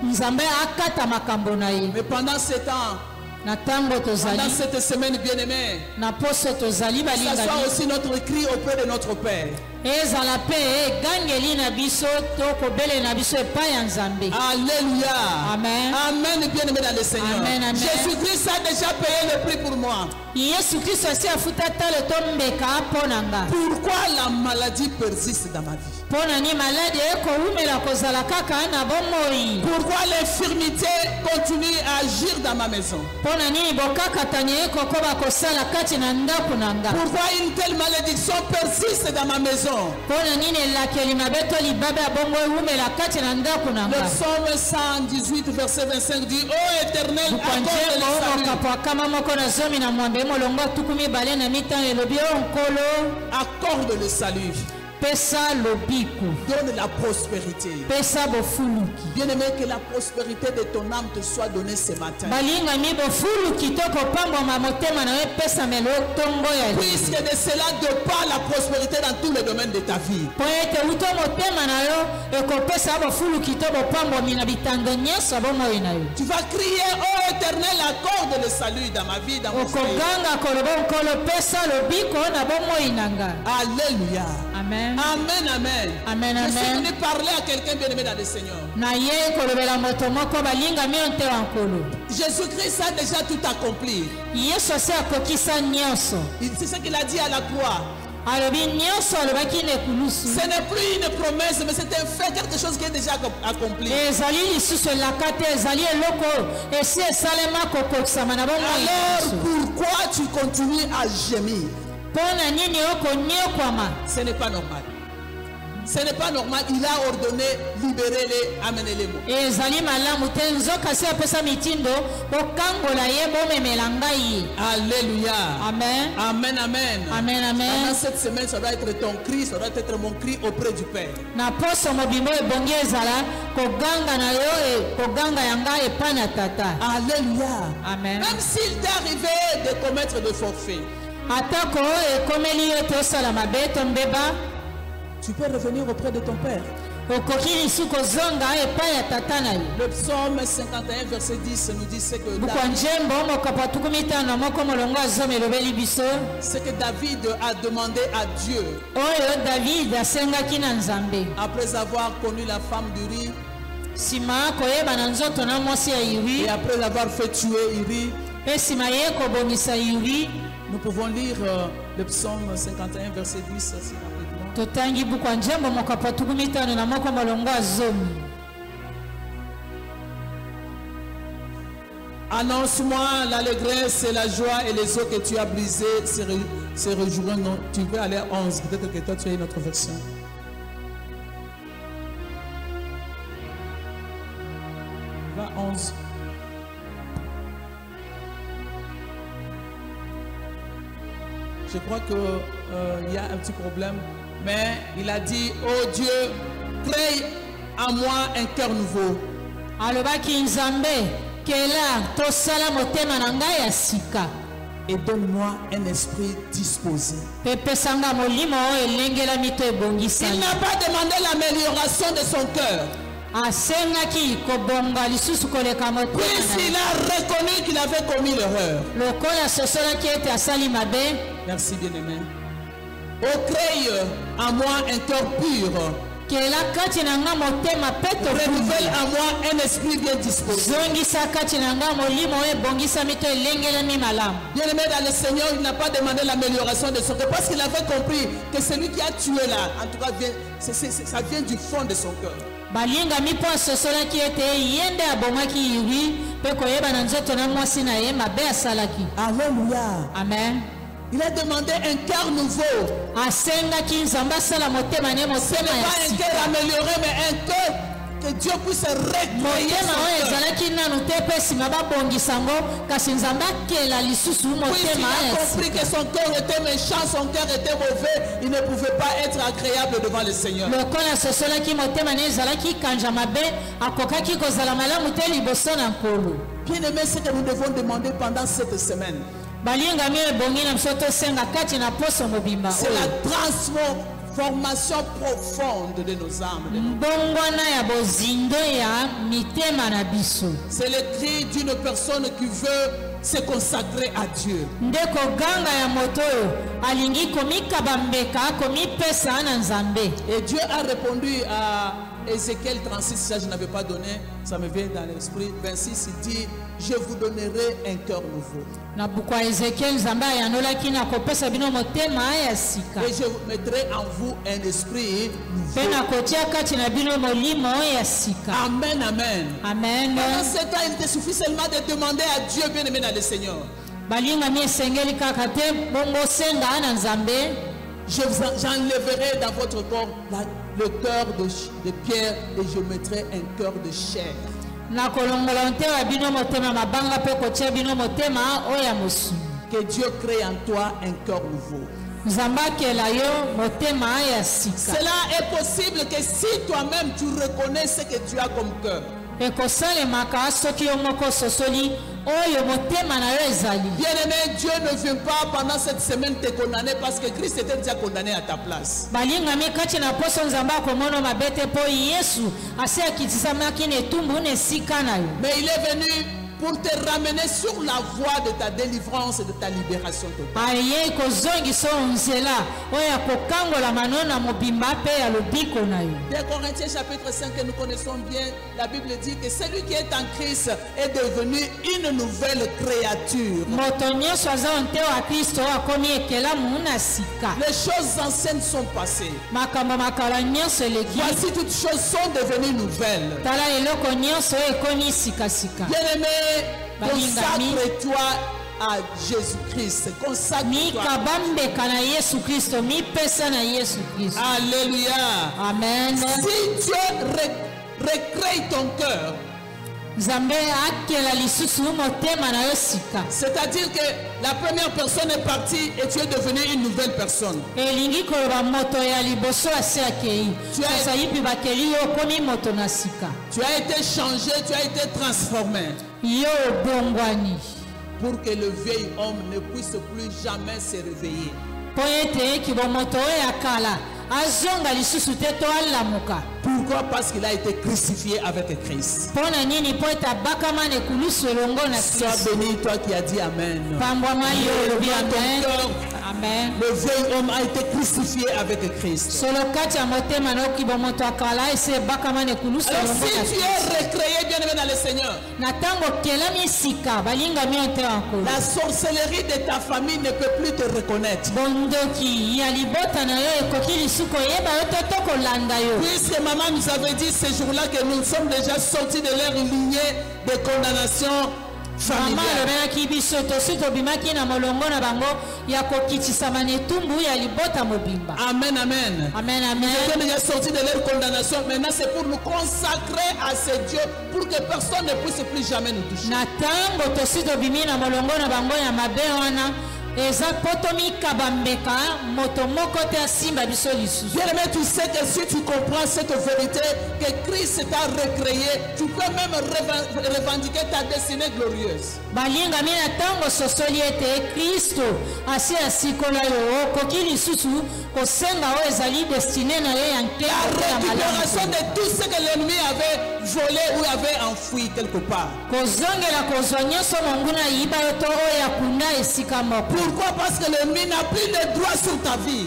nzambe akata makambo na ye. Mais pendant ce temps, Na tango tozali pendant cette semaine bien-aimée, na poso tozali ça soit balingani aussi notre cri auprès de notre Père. ezala mpe egangeli na biso to kobele na biso epai ya nzambe. Alléluia. Amen. Amen, bien-aimé dans le Seigneur. Amen, amen. Jésus-Christ a déjà payé le prix pour moi. Yesu Kristo asi afuta talo to mbeka mpo na nga. Pourquoi la maladie persiste dans ma vie? Mpo na ni maladi ekowumela kozala kaka na bomoi. Pourquoi l'infirmité continue à agir dans ma maison? Mpo na nini bokakatani ekokoba kosala kati na ndako na nga. Pourquoi une telle malédiction persiste dans ma maison? Mpo na nini elakeli mabe to libabe ya bongo ewumela kati na ndako na Le nga. psaume 118, verset 25 dit: Ô Éternel, accorde Bukwanje le salut. mokapo akama moko na zomi na mwambe molongo tuku mibale na mitano elobi o nkolo Accorde le salut. pesa lobiko Donne la prospérité. pesa bofuluki. Bien-aimé, que la prospérité de ton âme te soit donnée ce matin. balingami bofuluki to kopambwama motema na yo epesamela otongo ya Puisque de cela dépend la prospérité dans tous les domaines de ta vie. mpo ete uto motema na yo ekopesa bofuluki to bopambwami na bitando nyonso ya bomoi na yo. Tu vas crier: Ô Éternel, accorde le salut dans ma vie, dans mon pays. okoganga koloba nkolo pesa lobiko na bomoi na nga. Alléluia. Amen. Amen, amen. Amen, Je suis amen. venu parler à quelqu'un bien-aimé dans le Seigneur. na ye kolobela moto moko balingami yo nte wa nkolo. Jésus-Christ a déjà tout accompli. yesu asi akokisa nyonso. C'est ce qu'il a dit à la croix. alobi nyonso alobaki na ekulusu. Ce n'est plus une promesse, mais c'est un fait, quelque chose qui est déjà accompli. ezali lisusu elaka te ezali eloko esi esalema kokokisama na bomoi na Alors, biso. pourquoi tu continues à gémir? mpo na nini okonyokwama. Ce n'est pas normal. Ce n'est pas normal. Il a ordonné, libérez-les, amenez-les. ezali malamu te nzoka asi apesa mitindo bokangola ye bomemela ngai ye. Alléluia. Amen. Amen, amen. Amen, amen. Pendant cette semaine, ça doit être ton cri, ça doit être mon cri auprès du Père. na poso mobimbo ebongi ezala koganga na yo koganga ya ngai epai na tata. Alléluia. Amen. Même s'il t'est arrivé de commettre des forfaits, atako ekomeli yo ete osala mabe to mbeba tu peux revenir auprès de ton Père. okoki lisu kozonga epai ya tata na yo. Le psaume 51, verset 10 nous dit ce que buku ya nzembo mokapo ya 15 moko molongo ya zomi elobeli biso David a demandé à Dieu oyo davide asengaki na nzambe après avoir connu la femme d'Uri nsima koyeba na nzoto na mwasi ya yuri et après avoir fait tuer Uri. mpe nsima ye kobongisa yuri. Nous pouvons lire le psaume 51, verset 10 assez rapidement. totangi buku ya nzembo mokapo ya 15 moko molongo ya zomi. Annonce-moi l'allégresse et la joie et les eaux que tu as brisées se réjouiront. Non, tu peux aller à 11, peut-être que toi tu as une autre version. 11. Je crois qu'il y a un petit problème, mais il a dit, oh Dieu, crée en moi un cœur nouveau. alobaki nzambe kela tosala motema na ngai ya sika Et donne-moi un esprit disposé. pe pesanga molimo oyo elengelami to Il ebongisami. n'a pas demandé l'amélioration de son cœur. asengaki kobonga lisusu koleka motema na ye. Puisqu'il a reconnu qu'il avait commis l'erreur. lokola asosolaki ete asali mabe Merci bien-aimé. Oh, crée en moi un cœur pur. kela kati na nga motema pe Renouvelle tokundi en moi un esprit bien disposé. zongisa kati na nga molimo oyo ebongisami to elengelami malamu. Bien-aimé dans le Seigneur, il n'a pas demandé l'amélioration de son cœur parce qu'il avait compris que celui qui a tué là, en tout cas, ça vient du fond de son cœur. balingami mpo asosolaki ete ye nde abomaki yuri mpe koyeba na nzoto na mwasi na ye mabe asalaki. Alléluia. amen. Il a demandé un cœur nouveau. asengaki nzambe asala motema ne Ce motema n'est ya pas un sika. cœur amélioré, mais un cœur que Dieu puisse recréer motema oyo son cœur. ezalaki nanu te mpe nsima babongisa ngo kasi nzambe akela lisusu Puisqu'il motema a ya compris sika. que son cœur était méchant, son cœur était mauvais, il ne pouvait pas être agréable devant le Seigneur. lokola asosolaki motema ne ezalaki kanja mabe akokaki kozala malamu te liboso na nkolo. Bien-aimé, ce que nous devons demander pendant cette semaine, balingami oyo ebongi na biso tosenga kati na poso mobimba c'est oyo la transformation profonde de nos âmes. mbongwana ya bozindo ya mitema na biso C'est le cri d'une personne qui veut se consacrer à Dieu. nde koganga ya moto oyo alingi komikaba mbeka komipesa na nzambe. Et Dieu a répondu à Ézéchiel 36, ça je n'avais pas donné, ça me vient dans l'esprit. 26, il dit, je vous donnerai un cœur nouveau. na buku ya ezekiel nzambe ayanolaki na kopesa bino motema ya sika Et je mettrai en vous un esprit mpe nouveau. nakotia kati na bino molimo ya sika. Amen, amen. amen. Pendant ce temps, il te suffit seulement de demander à Dieu, bien-aimé dans le Seigneur. balingami esengeli kaka te bongo senga na nzambe. J'enlèverai dans votre corps le cœur de pierre et je mettrai un cœur de chair. nakolongola motema ya bino motema mabanga mpe kotia bino motema oyo ya mosuni. Que Dieu crée en toi un cœur nouveau. nzambe akela yo motema ya sika. Cela est possible que si toi-même tu reconnais ce que tu as comme cœur. ekosalemaka soki yo moko ososoli oyo motema na yo ezali. Bien-aimé, Dieu ne vient pas pendant cette semaine te condamner parce que Christ était déjà condamné à ta place. balingami kati na poso nzambe akomona mabe te mpo yesu asi akitisamaki na etumbu na esika na yo. Mais il est venu pour te ramener sur la voie de ta délivrance et de ta libération totale. ayei kozongisa oyo nzela oyo ya kokangolama no na mobimba mpe ya lobiko na yo. 2 Corinthiens chapitre 5 que nous connaissons bien, la Bible dit que celui qui est en Christ est devenu une nouvelle créature. moto nyonso aza onteo ya kristo oyo akomi ekelamu na sika. Les choses anciennes sont passées. makambo makala nyonso eleki Voici toutes choses sont devenues nouvelles. tala eloko nyonso oyo ekomi sikasika. Bien-aimé, Balingami. consacre-toi à Jésus-Christ. Consacre-toi. mikaba mbeka na yesu kristo mipesa na yesu kristo. Alléluia. amen. Si Dieu recrée ton cœur, nzambe akela lisusu motema na yo sika. c'est-à-dire que la première personne est partie et tu es devenu une nouvelle personne. elingi koloba moto ya liboso asi akei Tu as- kasa yipi bakeli yo okomi moto na sika. Tu as été changé, tu as été transformé yo obongwani pour que le vieil homme ne puisse plus jamais se réveiller. mpo ete kibo moto oyo akala azonga lisusu te to alamuka. Pourquoi? Parce qu'il a été crucifié avec Christ. mpo na nini? mpo ete abakama na ekulusu elongo na Sois kristo. béni, toi qui as dit Amen. pambwama yo olobi amen. Ton cœur, amen. le vieil homme a été crucifié avec Christ. solo kati ya motema na kibo moto akala ese ebakama na ekulusu Alors elongo si na tu kristo. es recréé, bien aimé dans le Seigneur, na ntango okelami sika balingami yo te nkolo. la sorcellerie de ta famille ne peut plus te reconnaître. bondoki ya libota na yo ekoki lisusu koyeba yo te to kolanda yo. Puisque maman nous avait dit ce jour-là que nous sommes déjà sortis de leur lignée de condamnation Mama familiale. alobelaki biso tosi tobimaki na molongo na bango ya kokitsisama na etumbu ya libota mobimba. Amen, amen. Amen, Ils amen. étaient déjà sortis de leur condamnation. Maintenant, c'est pour nous consacrer à ce Dieu, pour que personne ne puisse plus jamais nous toucher. Na tango tosi tobimi na molongo na bango ya mabe wana eza poto mikaba mbeka moto moko te asimba biso lisusu. Bien-aimé, tu sais que si tu comprends cette vérité, que Christ t'a recréé, tu peux même revendiquer ta destinée glorieuse. balingami na ntango sosoli ete kristo asi asikola yo okoki lisusu kosenga oyo ezali destine na yo ya La nkele ya récupération malamu de tout ce que l'ennemi avait volé ou avait enfoui quelque part. kozongela kozwa nyonso monguna ayiba yo to oyo akunda esika moko. Pourquoi? Parce que l'ennemi n'a plus de droit sur ta vie.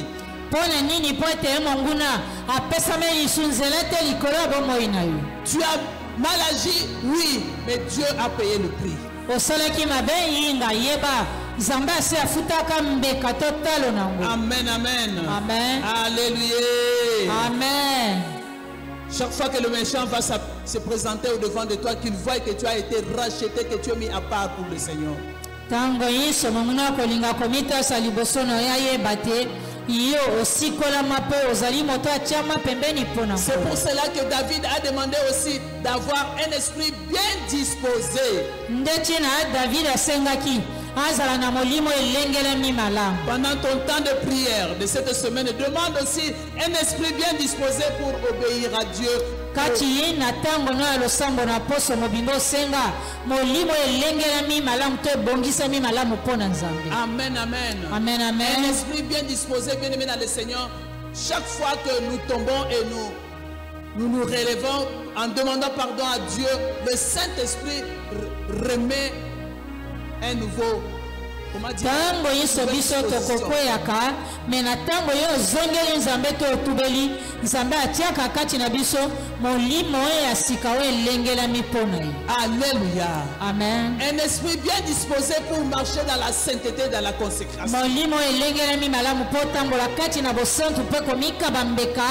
mpo na nini mpo ete ye monguna apesami lisu nzela te likolo ya bomoi na yo. Tu as mal agi, oui, mais Dieu a payé le prix. osalaki mabe yinga yeba nzambe asi afutaka mbeka to talo nango. Amen, amen. Amen. Alléluia. Amen. Chaque fois que le méchant va se présenter au devant de toi, qu'il voit que tu as été racheté, que tu es mis à part pour le Seigneur. ntango nyonso monguna kolinga komitasa liboso na yo ayeba te yo osikolama mpe ozali moto atiama pembeni mpo na C'est pour cela que David a demandé aussi d'avoir un esprit bien disposé. nde ntina david asengaki azala na molimo elengelemi malamu. Pendant ton temps de prière de cette semaine, demande aussi un esprit bien disposé pour obéir à Dieu. kati na ntango no ya losambo na poso mobimba osenga molimo elengelemi malamu to ebongisami malamu mpo na nzambe. Amen, amen. Amen, Un amen. esprit bien disposé, bien aimé dans le Seigneur. Chaque fois que nous tombons et nous relevons en demandant pardon à Dieu, le Saint-Esprit remet un nouveau, comment dire, ntango nyonso nouvelle biso disposition. tokokweyaka me na ntango yo ozongeli nzambe to otubeli nzambe atiaka kati na biso molimo oyo ya sika oyo elengelami mpo na ye. Alléluia. Amen. Un esprit bien disposé pour marcher dans la sainteté, dans la consécration. molimo oyo elengelami malamu mpo otambola kati na bosantu mpe komikaba mbeka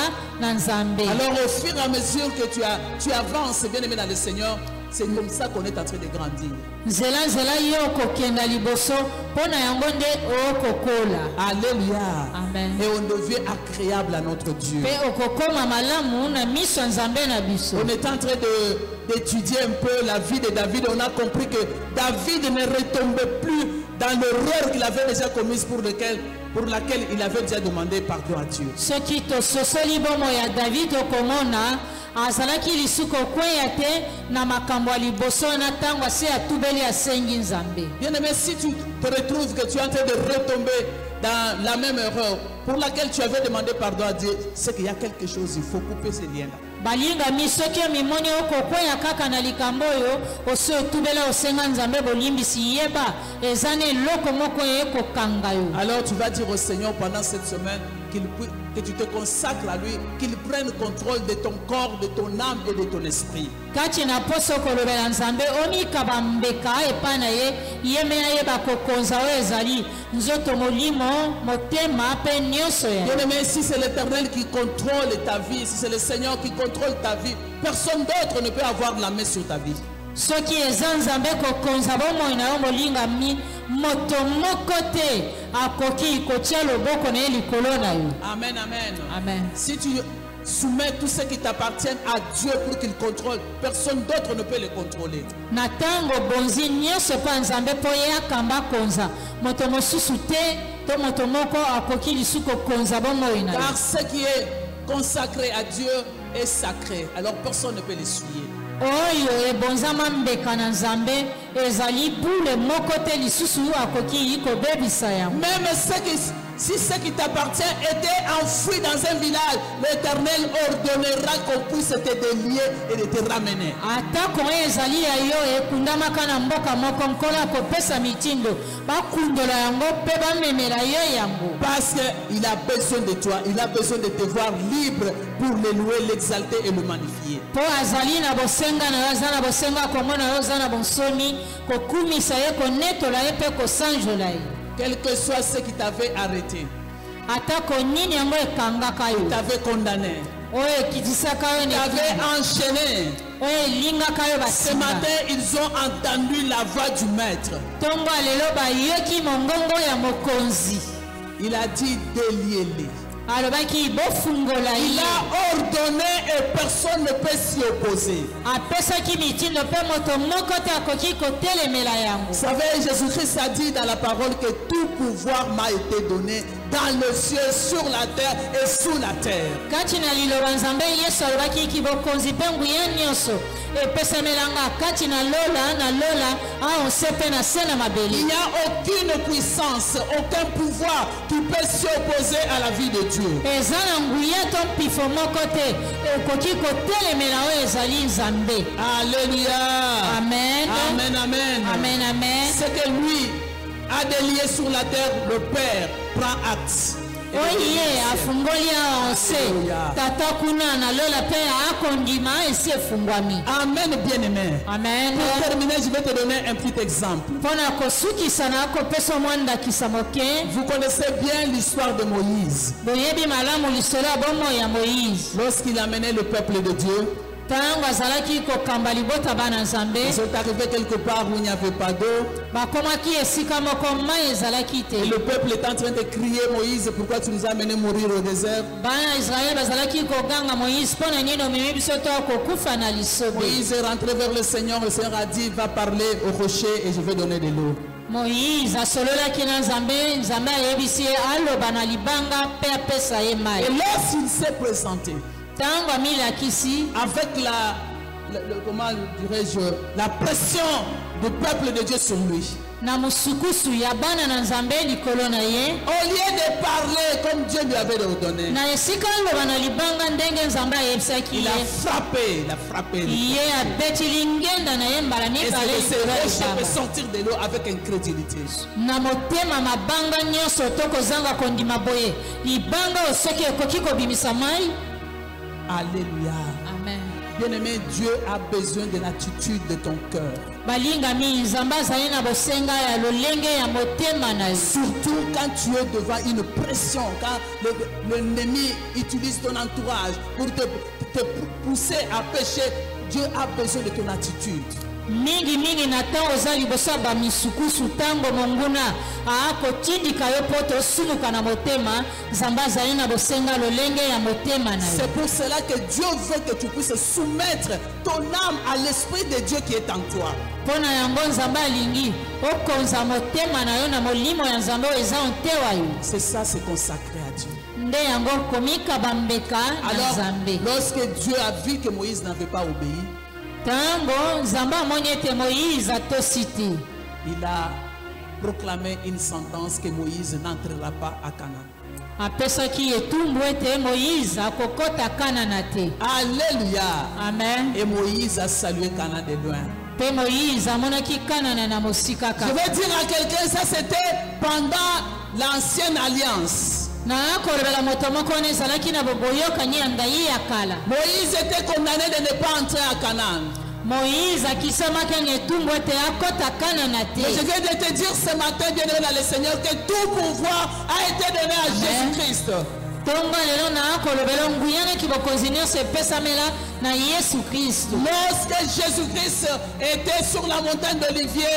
na nzambe. Alors au fur et à mesure que tu avances, bien aimé dans le Seigneur, c'est comme ça qu'on est en train de grandir. nzela yo okokenda liboso mpo na yango nde okokola. Alléluia. Amen. Et on devient agréable à notre Dieu. mpe okokoma malamu na miso ya nzambe na biso. On est en train d'étudier un peu la vie de David. On a compris que David ne retombait plus dans l'erreur qu'il avait déjà commise pour laquelle il avait déjà demandé pardon à Dieu. soki tososoli bomoi ya david okomona azalaki lisuku okweya te na makambo ya liboso na ntango asi atubeli asengi nzambe. Bien aimé, si tu te retrouves que tu es en train de retomber dans la même erreur pour laquelle tu avais demandé pardon à Dieu, c'est qu'il y a quelque chose, il faut couper ces liens-là. balingami soki omimoni okokweya kaka na likambo oyo osi otubela osenga nzambe bolimbisi yeba eza na eloko moko ekokanga yo. Alors tu vas dire au Seigneur pendant cette semaine que tu te consacres à lui, qu'il prenne contrôle de ton corps, de ton âme et de ton esprit. kati na poso kolobela nzambe omikaba mbeka epai na ye ye me ayeba kokonza oyo ezali nzoto molimo motema mpe nyonso ya Bien aimé, si c'est l'Éternel qui contrôle ta vie, si c'est le Seigneur qui contrôle ta vie, personne d'autre ne peut avoir la main sur ta vie. soki eza nzambe kokonza bomoi na yo molingami moto moko te akoki kotia loboko na ye likolo na yo. Amen, amen. Amen. Si tu soumets tout ce qui t'appartient à Dieu pour qu'il contrôle, personne d'autre ne peut le contrôler. na ntango bonzi nyonso mpo nzambe mpo ye akamba konza moto mosusu te to moto moko akoki lisu kokonza bomoi na yo. Car ce qui est consacré à Dieu est sacré. Alors personne ne peut l'essuyer. oyo ebonzama mbeka na nzambe ezali bule moko te lisusu akoki kobebisa yango. Même si ce qui t'appartient était enfoui dans un village, l'Éternel ordonnera qu'on puisse te délier et de te ramener. atako oyo ezali ya yo ekundamaka na mboka moko nkolo akopesa mitindo bakundola yango mpe bamemela yo yango. Parce qu'il a besoin de toi, il a besoin de te voir libre pour le louer, l'exalter et le magnifier. mpo azali na bosenga na yo aza na bosenga komona yo oza na bonsoni kokumisa ye konetola ye mpe kosanjola ye. Quel que soit ce qui t'avait arrêté, atako nini yango ekangaka yo t'avait condamné, oyo ekitisaka yo t'avait enchaîné. oyo elingaka yo Ce basinga matin, ils ont entendu la voix du maître. ntongo alelo bayoki mongongo ya mokonzi Il a dit déliez-les. alobaki bofungola Il ye a ordonné et personne ne peut s'y opposer. apesaki mitindo mpe moto moko te akoki kotelemela yango Vous savez, Jésus-Christ a dit dans la parole que tout pouvoir m'a été donné dans le ciel, sur la terre et sous la terre. kati na liloba nzambe yesu alobaki iki bokonzi mpe nguya nyonso epesamelanga kati na lola aonse mpe na se na Il mabele n'y a aucune puissance, aucun pouvoir qui peut s'opposer à la vie de Dieu. eza na nguya to mpifo moko te ekoki kotelemela oyo ezali nzambe Alléluia. amen Amen, amen. amen amen Ce que lui a délié sur la terre, le Père prend acte. oyo ye afungoli aonse Alléluia. tata kuna na lola mpe akondima esi efungwami Amen, bien-aimé. amen Pour terminer, je vais te donner un petit exemple. mpo na kosukisa na kopesa mwa ndakisa moke Vous connaissez bien l'histoire de Moïse. boyebi malamu lisolo ya bomoi ya moïse Lorsqu'il a mené le peuple de Dieu, ntango azalaki kokamba libota bana nzambe ils sont arrivés quelque part où il n'y avait pas d'eau. bakomaki esika moko mai ezalaki Et te le peuple est en train de crier, Moïse, pourquoi tu nous as amené mourir au désert? bana ya israele bazalaki koganga moïse mpo na nini omemi biso to kokufa na lisobe Moïse est rentré vers le Seigneur a dit, va parler au rocher et je vais donner de l'eau. moïse asololaki na nzambe nzambe ayebisi ye aloba na libanga mpe apesa ye mai Et lorsqu'il s'est présenté, ntango amilakisi avec comment dirais-je, la pression du peuple de Dieu sur lui, na mosukusu ya bana na nzambe likolo na ye au lieu de parler comme Dieu lui avait ordonné, na esika aloba na libanga ndenge nzambe ayebisaki il a ye frappé. ye abetili ngenda na ye mbala Et mibale ce likolo ya rocher libanga peut sortir de l'eau avec incrédulité. na motema mabanga nyonso to kozanga kondima boye libanga oyo soki ekoki kobimisa mai Alléluia. amen Bien-aimé, Dieu a besoin de l'attitude de ton cœur. balingami nzambe azali na bosenga ya lolenge ya motema na yo Surtout quand tu es devant une pression, quand l'ennemi utilise ton entourage pour te pousser à pécher, Dieu a besoin de ton attitude. mingi na ntango oza liboso ya bamisukusu ntango monguna akotindika yo mpo tosuluka na motema nzambe azali na bosenga lolenge ya motema na yo C'est pour cela que Dieu veut que tu puisses soumettre ton âme à l'Esprit de Dieu qui est en toi. mpo na yango nzambe alingi okonza motema na yo na molimo ya nzambe oyo eza ontewa yo C'est ça, c'est consacré à Dieu. nde yango komikaba mbeka na Alors, nzambe lorsque Dieu a vu que Moïse n'avait pas obéi, ntango nzambe amoni ete moïse atosi te il a proclamé une sentence que Moïse n'entrera pas à Canaan. apesaki etumbu ete moïse akokota kanana te Alléluia. amen Et Moïse a salué Canaan de loin. mpe moïse amonaki kanana na mosika Je kaka vais dire à quelqu'un, ça c'était pendant l'ancienne alliance. na kolobela moto moko wana ezalaki na boboyokani ya ngai ya kala Moïse était condamné de ne pas entrer à Canaan. moïse akisamaki na etumbu ete akota kanana Mais je te viens de te dire ce matin, bien-aimé dans le Seigneur, que tout pouvoir a été donné à Jésus-Christ. ntongo lelo na kolobela nguyanaki bokonzi nyonso epesamela na yesu kristo Lorsque Jésus-Christ était sur la montagne d'Olivier,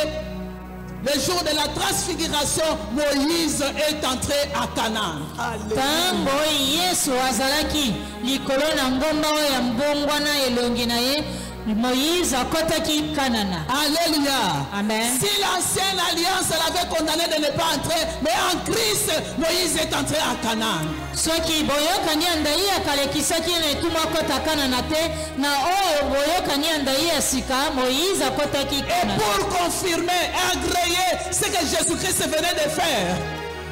le jour de la transfiguration, Moïse est entré à Canaan. ntango yesu azalaki likolo na ngomba oyo ya mbongwana elongi na ye moïse akotaki kanana Alléluia. amen Si l'ancienne alliance l'avait condamné de ne pas entrer, mais en Christ, Moïse est entré à Canaan. soki boyokani ya ndai akalekisaki na etumu akota kanana te na oyo boyokani ya ndai ya sika moïse akotaki Et kanana pour confirmer, agréer ce que Jésus-Christ venait de faire,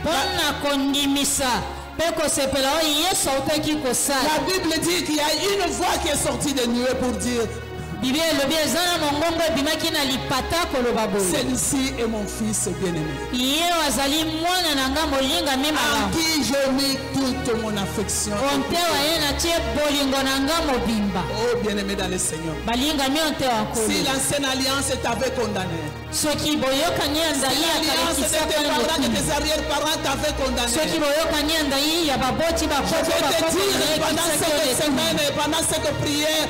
mpo na kondimisa mpe kosepela oyo yesu autaki kosala la Bible dit qu'il y a une voix qui est sortie des nuées pour dire, biblia elobi eza na mongongo ebimaki na lipata koloba boye celui-ci est mon fils bien-aimé, ye azali mwana na nga molingami en malamu qui j'ai mis toute augmente mon affection. ontewa ye na tie bolingo na nga mobimba Oh bien-aimé dans le Seigneur. balingami ontewa nkolo Si l'ancienne alliance t'avait condamné, soki boyokani ya si ndai l'alliance de tes parents et tes arrière-parents t'avait condamné, soki boyokani ya ndai ya baboti je vais te dire pendant cette semaine et pendant cette prière,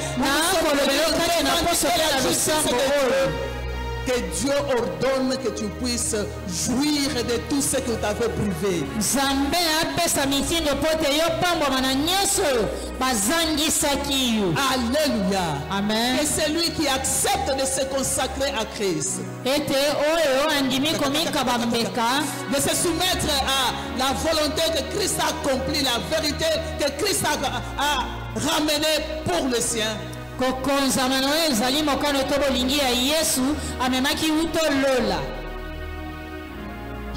que Dieu ordonne que tu puisses jouir de tout ce que t'avait privé. nzambe apesa mitindo mpo te yo pambwama na nyonso oyo bazangisaki yo. Alléluia. Amen. Et c'est lui qui accepte de se consacrer à Christ, ete oyo andimi komikaba mbeka de se soumettre à la volonté que Christ a accompli, la vérité que Christ a ramenée pour le sien. kokonzama na oyo ezali mokano to bolingi ya yesu amemaki uto lola.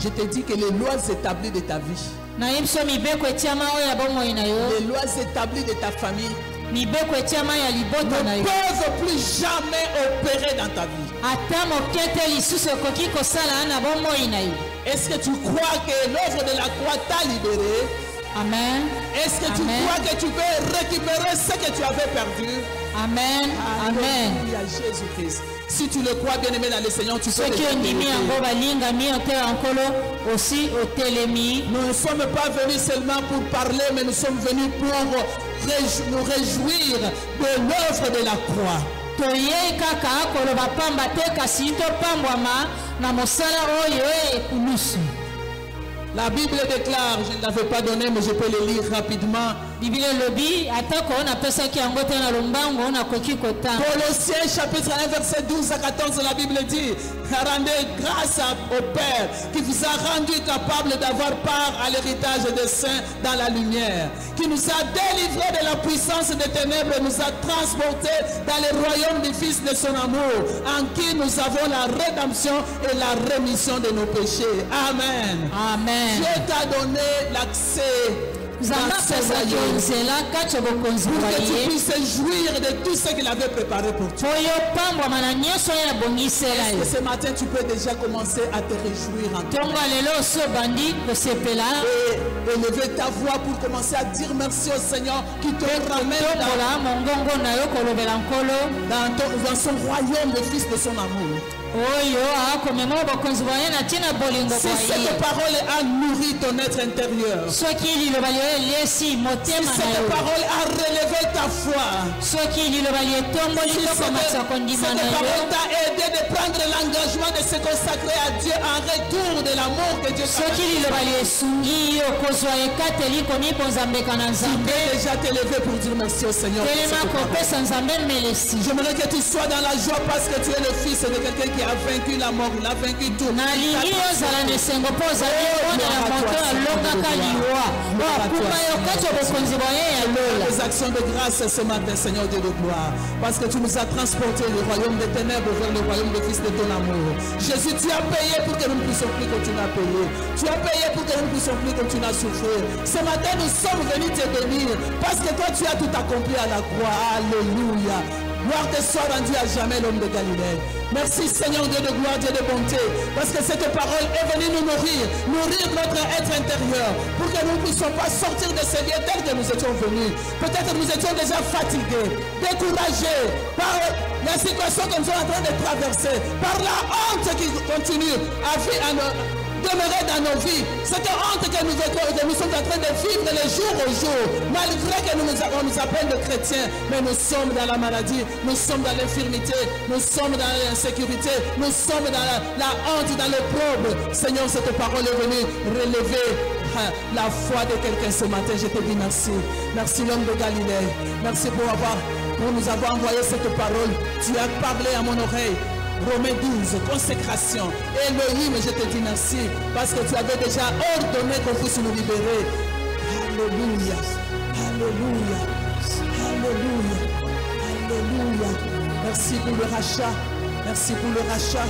Je te dis que les lois établies de ta vie, nayebi biso mibeko etiama oyo ya bomoi na yo, les lois établies de ta famille mibeko etiama ya libota na ne yo peuvent plus jamais opérer dans ta vie. ata moke te lisusu ekoki kosala na bomoi na yo. Est-ce que tu crois que l'œuvre de la croix t'a libéré? Amen. Est-ce que tu Amen. crois que tu peux récupérer ce que tu avais perdu? Amen. Amen. Alléluia, Jésus-Christ. Si tu le crois, bien-aimé dans le Seigneur, tu peux soki le ondimi faire. yango balingami oteya nkolo osi otelemi. Nous ne sommes pas venus seulement pour parler, mais nous sommes venus pour nous réjouir de l'œuvre de la croix. toyei kaka koloba pamba te kasi topambwama na mosala oyo ekulusu. La Bible déclare, je ne l'avais pas donné, mais je peux le lire rapidement. biblia elobi atako napesaki yango te na lombango nakoki kotanga. Colossiens chapitre 1 verset 12 à 14, la Bible dit: rendez grâce au Père qui vous a rendu capable d'avoir part à l'héritage des saints dans la lumière, qui nous a délivrés de la puissance des ténèbres et nous a transportés dans le royaume du Fils de son amour, en qui nous avons la rédemption et la rémission de nos péchés. Amen. Amen. Dieu t'a donné l'accès nzambe dans ce apesaki royaume nzela kati ya bokonzi pour bwa que tu ye puisses jouir de tout ce qu'il avait préparé pour toi. mpo yo pambwama na nyonso oyo abongisela Est-ce yo. que ce matin tu peux déjà commencer à te réjouir en toi ntongo lelo osi obandi kosepela et élever ta voix pour commencer à dire merci au Seigneur qui te ramène tombola mongongo na yo kolobela nkolo dans son royaume, le Fils de son amour. oyo akomema bokonzi bwa ye na ntina bolingo Si bwa cette ye. parole a nourri ton être intérieur, soki liloba lio eliesi si motema na cette yo, parole a relevé ta foi, soki liloba lietomboli si tokomatisa kondima cette na yo, parole t'a aidé de prendre l'engagement de se consacrer à Dieu en retour de l'amour que Dieu t'a soki donné. liloba liesungi yo kozwa ekateli komiponza mbeka na Tu nzambe, peux déjà te lever pour dire merci au Seigneur. pour telema cette parole. kopesa nzambe melesi. J'aimerais que tu sois dans la joie parce que tu es le fils de quelqu'un qui a vaincu la mort, il a vaincu tout. nalingi ozala na esengo mpo ozali mwana na moto alongaka liwa oyo akuma yo kati ya bokonzi bwa ye ya lola. Les actions de grâce ce matin, Seigneur Dieu de gloire, parce que tu nous as transportés du royaume des ténèbres vers le royaume du Fils de ton amour. Jésus, tu as payé pour que nous ne puissions plus continuer à payer. Tu as payé pour que nous ne puissions plus continuer à souffrir. Ce matin, nous sommes venus te bénir parce que toi, tu as tout accompli à la croix. Alléluia. Gloire te soit rendue à jamais, l'homme de Galilée. Merci Seigneur Dieu de gloire, Dieu de bonté, parce que cette parole est venue nous nourrir notre être intérieur, pour que nous ne puissions pas sortir de ces lieux tels que nous étions venus. Peut-être nous étions déjà fatigués, découragés par la situation que nous sommes en train de traverser, par la honte qui continue à demeurer dans nos vies. Cette honte que nous sommes en train de vivre les jours au jour, malgré que on nous appelle de chrétiens, mais nous sommes dans la maladie, nous sommes dans l'infirmité, nous sommes dans l'insécurité, nous sommes dans la honte, dans l'opprobre. Seigneur, cette parole est venue relever la foi de quelqu'un ce matin. Je te dis merci. Merci l'homme de Galilée. Merci pour nous avoir envoyé cette parole. Tu as parlé à mon oreille. Romains 12, consécration. Elohim, je te dis merci parce que tu avais déjà ordonné qu'on puisse nous libérer. Alléluia. Alléluia. Alléluia. Alléluia. Merci pour le rachat. Merci pour le rachat.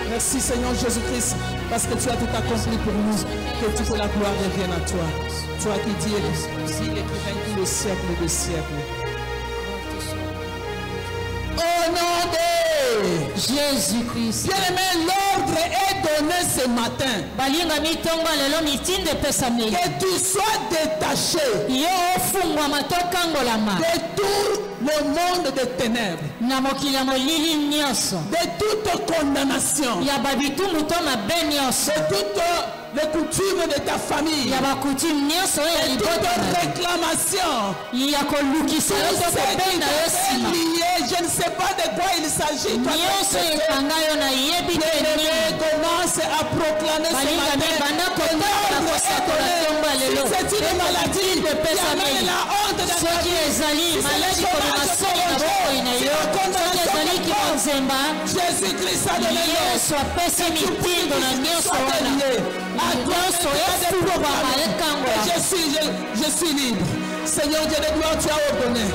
Merci Seigneur Jésus-Christ parce que tu as tout accompli pour nous. Que toute la gloire revienne à toi. Toi qui dis, il est vaincu le siècle des siècles. Au nom de Jésus-Christ. Bien-aimé, l'ordre est donné ce matin. balinga mitongo lelo mitinde pesa meli Que tu sois de ta détaché Yo ofungwama tokangolama de tout le monde des ténèbres, na mokili ya molili nyonso de toute condamnation, ya babitumbu to mabe nyonso de toutes les coutumes de ta famille, ya bakutume nyonso oyo ya de toute libota na yo réclamation. ya kolukisa yo to kobenda yo nsima Je ne sais pas de quoi il s'agit. nyonso ekanga yo na yebi te nini Commence à proclamer ce balinga matin mibanda que kotambola l'ordre est kosakola ntongo ya donné. lelo Si c'est une maladie qui epesa amène mei la honte dans ta soki vie, ezali si c'est maladi le komema chômage soni na bokoi na prolongé, yo si la soki condamnation ezali quelconque, kimonzemba Jésus-Christ a donné l'ordre. yesu apesi mitindo na nyonso wana nyonso efungwama ekangola Je suis libre. Seigneur Dieu de gloire, tu as ordonné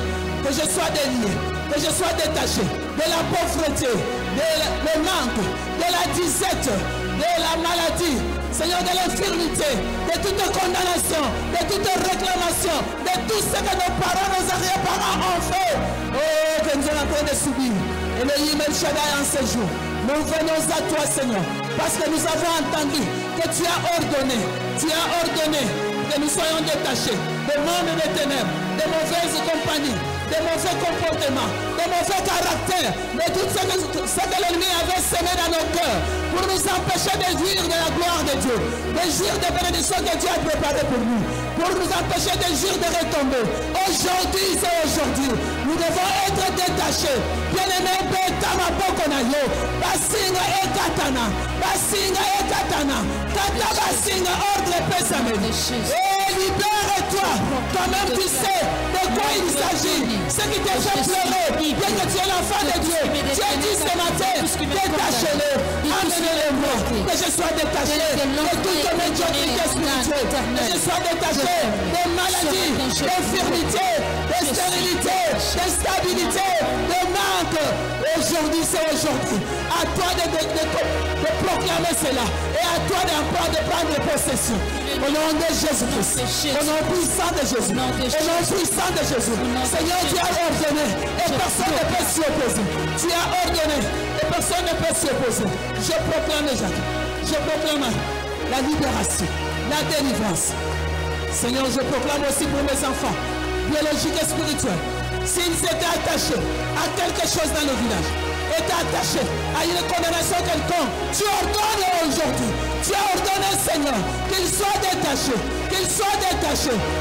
que je sois délié, que je sois détaché de la pauvreté, de manque, de la disette, de la maladie, Seigneur, de l'infirmité, de toute condamnation, de toute réclamation, de tout ce que nos parents, nos arrière-parents ont fait. Oh, que nous sommes en train de subir. Et le Yimel Shaddai en ce jour. Nous venons à toi, Seigneur, parce que nous avons entendu que tu as ordonné que nous soyons détachés du monde des ténèbres, de mauvaises compagnies, de mauvais comportements, de mauvais caractères, de tout ce que l'ennemi avait semé dans nos cœurs pour nous empêcher de jouir de la gloire de Dieu, de jouir des bénédictions que Dieu a préparées pour nous, pour nous empêcher de jouir de retomber. Aujourd'hui, c'est aujourd'hui. Nous devons être détachés. Bien-aimés, Betama Bokonayo, Basinga et Katana, Basinga et Katana, Kata Basinga, ordre Pesame. Et libère-toi, toi-même tu sais de quoi il s'agit. Ce qui te fait pleurer, bien que tu es l'enfant de Dieu, tu as dit ce matin, détachez-le, amenez-le-moi, que je sois détaché de toute médiocrité spirituelle, que je sois détaché de maladies, d'infirmité, de stérilité, d'instabilité, de manque. Aujourd'hui, c'est aujourd'hui. À toi de proclamer cela et à toi de prendre possession. Au nom de Jésus-Christ, au nom puissant de Jésus, au nom puissant de Jésus. Seigneur, tu as ordonné et personne ne peut s'y opposer. Tu as ordonné et personne ne peut s'y opposer. Je proclame, Jacques, je proclame la libération, la délivrance. Seigneur, je proclame aussi pour mes enfants, biologiques et spirituels, s'ils étaient attachés à quelque chose dans le village, étaient attachés à une condamnation quelconque, tu ordonnes aujourd'hui, tu as ordonné, Seigneur, qu'ils soient détachés,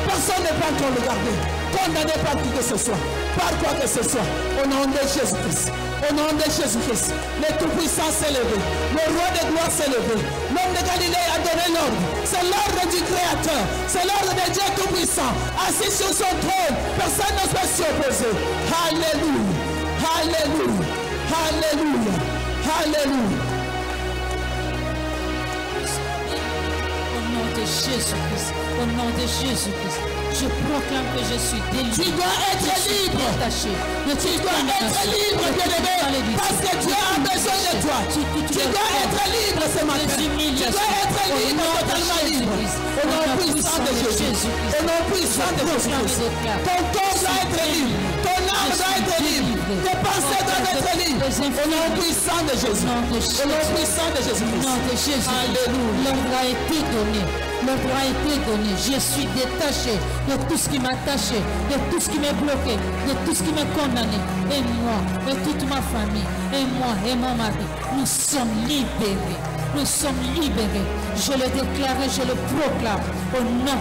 personne ne peut encore le garder, condamné par qui que ce soit, par quoi que ce soit, au nom de Jésus-Christ. Au nom de Jésus-Christ, le Tout-Puissant s'est levé, le Roi de gloire s'est levé, l'homme de Galilée a donné l'ordre, c'est l'ordre du Créateur, c'est l'ordre de Dieu Tout-Puissant, assis sur son trône, personne ne peut s'y opposer. Alléluia, Alléluia, Alléluia, Alléluia. au nom de Jésus-Christ, au nom de Jésus-Christ, je proclame que je suis délivré. Tu dois être libre. Détaché. Tu dois être libre, bien-aimé, parce que Dieu a besoin de toi. Tu dois être libre ce matin. Tu dois être libre, totalement libre. Au nom puissant de Jésus. Au nom puissant de Jésus. Ton corps doit être libre. Ton âme doit être libre. Tes pensées doivent être libres. Au nom puissant de Jésus. Au nom puissant de Jésus. Au nom de Jésus. Alléluia. L'ordre a été donné. L'ordre a été donné. Je suis détaché de tout ce qui m'a attaché, de tout ce qui m'est bloqué, de tout ce qui m'est condamné. Et moi, et toute ma famille, et moi, et mon mari, nous sommes libérés. Nous sommes libérés. Je le déclare et je le proclame. Au nom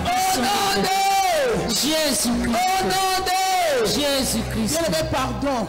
de Jésus-Christ. Au nom de Jésus-Christ. Dieu le pardon.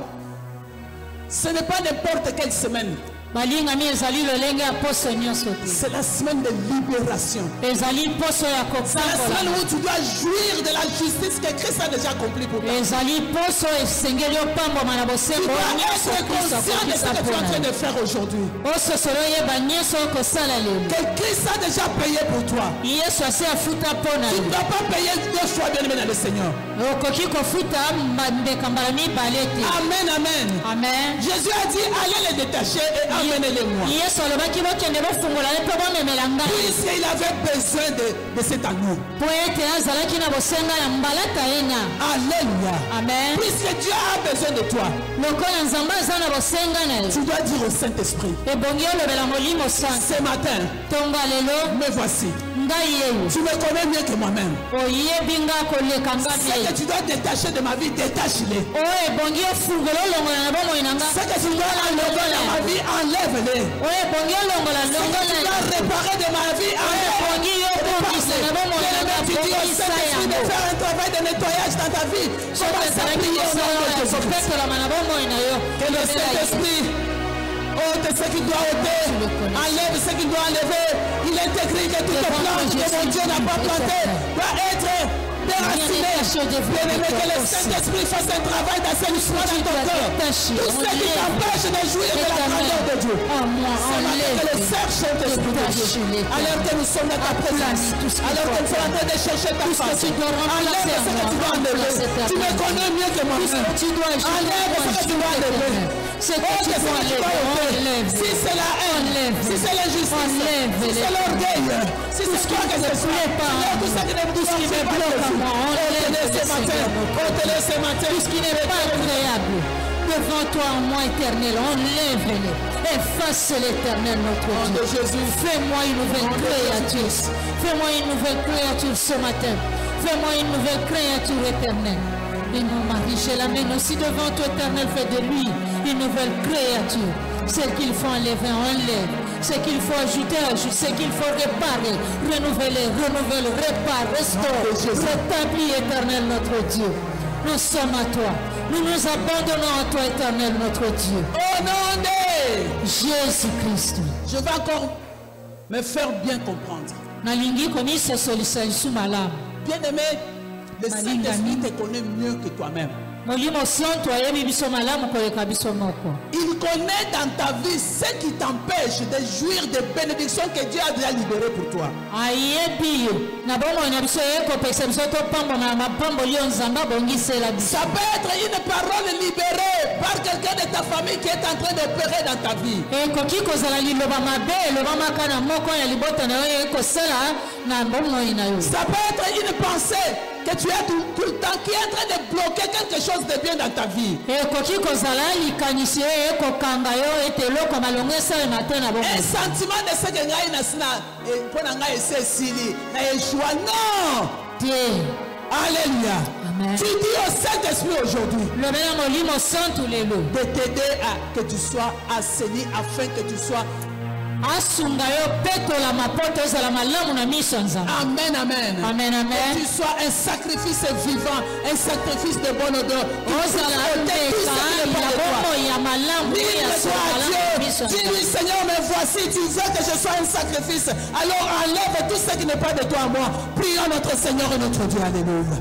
Ce n'est pas n'importe quelle semaine. balingami ezali lolenge ya poso nyonso te. C'est la semaine de libération. Ezali poso ya C'est la semaine kopangola. où tu dois jouir de la justice que Christ a déjà accompli pour toi. ezali poso esengeli opambwama na Tu bosembo dois nyonso être Kristo conscient de ce akokisa que tu es en train mpona de faire aujourd'hui. ososola oyeba nyonso okosala lelo Que Christ a déjà payé pour toi. yesu asi afuta mpona Tu ne yo dois pas payer deux fois, bien aimé dans le Seigneur. okoki kofuta mbeka mbala mibale te. Amen, amen. amen. Jésus a dit, allez les détacher et amenez-les-moi. yesu alobaki bokende bofungola ye mpe bomemela ngai Puisqu'il avait besoin de cet agneau. mpo ete azalaki na bosenga ya mbalata ye na. Alléluia. amen. Puisque Dieu a besoin de toi, lokola nzambe aza na bosenga na ye tu dois dire au Saint-Esprit, ebongi olobela molimo santu ce matin, tonga lelo me voici. Tu me connais mieux que moi-même. oyebi nga koleka nga Ce que mie tu dois détacher de ma vie, détache-les. oyo ebongi ofungula olongola na bomoi na nga Ce que tu dois enlever de ma vie, enlève-les. oyo ebongi olongola Ce que tu longola dois réparer de ma vie, enlève. ebongi yobongisa na bomoi na nga Tu dis au bongisa Saint-Esprit de yango faire un travail de nettoyage dans ta vie. Commence à ezalaki prier au nom de Jésus. kopetolama na bomoi na yo Que le Saint-Esprit ôte ce qui doit ôter, enlève ce qui doit enlever. Il est écrit que toute plante que mon Dieu n'a pas plantée doit être déracinée. Bien-aimé, que le Saint-Esprit fasse un travail d'assainissement dans ton cœur. Tout ce qui t'empêche de jouir de la grandeur de Dieu. C'est maintenant que le Saint-Esprit de Dieu, alors que nous sommes dans ta présence, alors que nous sommes en train de chercher ta face, enlève ce que tu dois enlever. Tu me connais mieux que moi-même. Enlève ce que tu dois enlever. C'est que tu dois enlever. Si c'est la haine, si c'est l'injustice, si c'est l'orgueil, si c'est quoi que ce soit, tout ça qui ne vous fait pas ce matin, tout ce qui n'est pas agréable devant toi en moi éternel, enlève-les, efface l'éternel notre Dieu. Fais-moi une nouvelle créature, fais-moi une nouvelle créature ce matin, fais-moi une nouvelle créature éternelle. Et mon mari, je l'amène aussi devant toi éternel, fais de lui une nouvelle créature. Ce qu'il faut enlever, enlève. Ce qu'il faut ajouter, ajoute. Ce qu'il faut réparer, renouveler, répare, restaure. Rétablis éternel notre Dieu. Nous sommes à toi. Nous nous abandonnons à toi éternel notre Dieu. Au nom de Jésus-Christ. Je vais encore me faire bien comprendre. Nalingi komisa solisa isu malamu. Bien-aimé, le Saint-Esprit te connaît mieux que toi-même. Molimo santo ayebi biso malamu koleka biso moko. Il connaît dans ta vie ce qui t'empêche de jouir des bénédictions que Dieu a déjà libérées pour toi. Ayebi yo na bomo na biso eko pesa biso to pambo na mapambo lio nzamba bongisela biso. Ça peut être une parole libérée par quelqu'un de ta famille qui est en train d'opérer dans ta vie. Eko kiko zala liloba mabe loba makana moko ya libota na yo eko sala na bomo ina yo. Ça peut être une pensée que tu es tout le temps qui est en train de bloquer quelque chose de bien dans ta vie. Un sentiment de ce que ngai nasina pour ngai essayer sili na Yeshua non. Alléluia. Amen. Tu dis au Saint-Esprit aujourd'hui de t'aider à que tu sois assaini afin que tu sois asunga yo petola mapoto ezala malamu na miso nzambe. Amen, amen. Amen, amen. Que tu sois un sacrifice vivant, un sacrifice de bonne odeur. Dis-lui, Seigneur, mais voici, tu veux que je sois un sacrifice. Alors enlève tout ce qui n'est pas de toi à moi. Prions notre Seigneur et notre Dieu. Alléluia.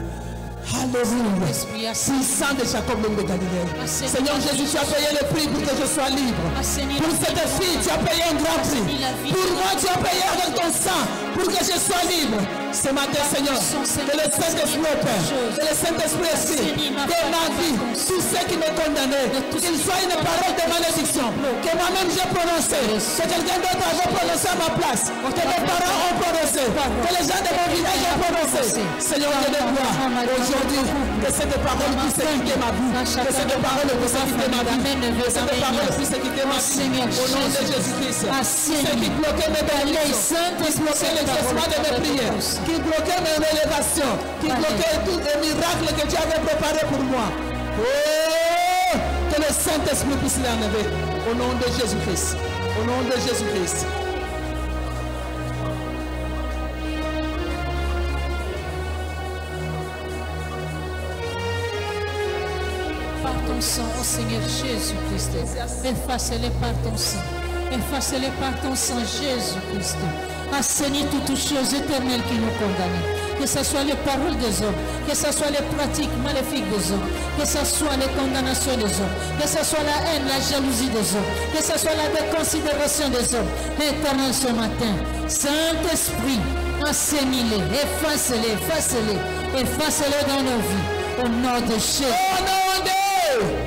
Alléluia. Puissant de Jacob, l'homme de Galilée. Seigneur Jésus, tu as payé le prix pour que je sois libre. Pour cette fille, tu as payé un grand prix. Pour moi, tu as payé avec ton sang pour que je sois libre. Ce matin, Seigneur, que le Saint-Esprit opère, que le Saint-Esprit essuie de ma vie tout ce qui me condamnait, qu'il soit une parole de malédiction, que moi-même j'ai prononcé, que quelqu'un d'autre avait prononcé à ma place, que mes parents ont prononcé, que les gens de mon village ont prononcé. Seigneur, je te gloire aujourd'hui que cette parole puisse quitter ma vie, que cette parole puisse quitter ma vie, que cette parole puisse quitter ma vie, au nom de Jésus-Christ. Ce qui bloquait mes bénédictions, qui bloquait l'exaucement de mes prières, qui bloquait mes élévations, qui bloquait tous les miracles que tu avais préparés pour moi. Oh, que le Saint-Esprit puisse l'enlever au nom de Jésus-Christ. Au nom de Jésus-Christ. Par ton sang, oh Seigneur Jésus-Christ, efface-les par ton sang. Efface-les par ton sang, Jésus-Christ. Assainis toutes choses éternelles qui nous condamnent. Que ce soit les paroles des hommes, que ce soit les pratiques maléfiques des hommes, que ce soit les condamnations des hommes, que ce soit la haine, la jalousie des hommes, que ce soit la déconsidération des hommes. Éternel, ce matin, Saint-Esprit, assainis-les, efface-les, efface-les, efface-les dans nos vies. Au nom de Jésus. Au nom de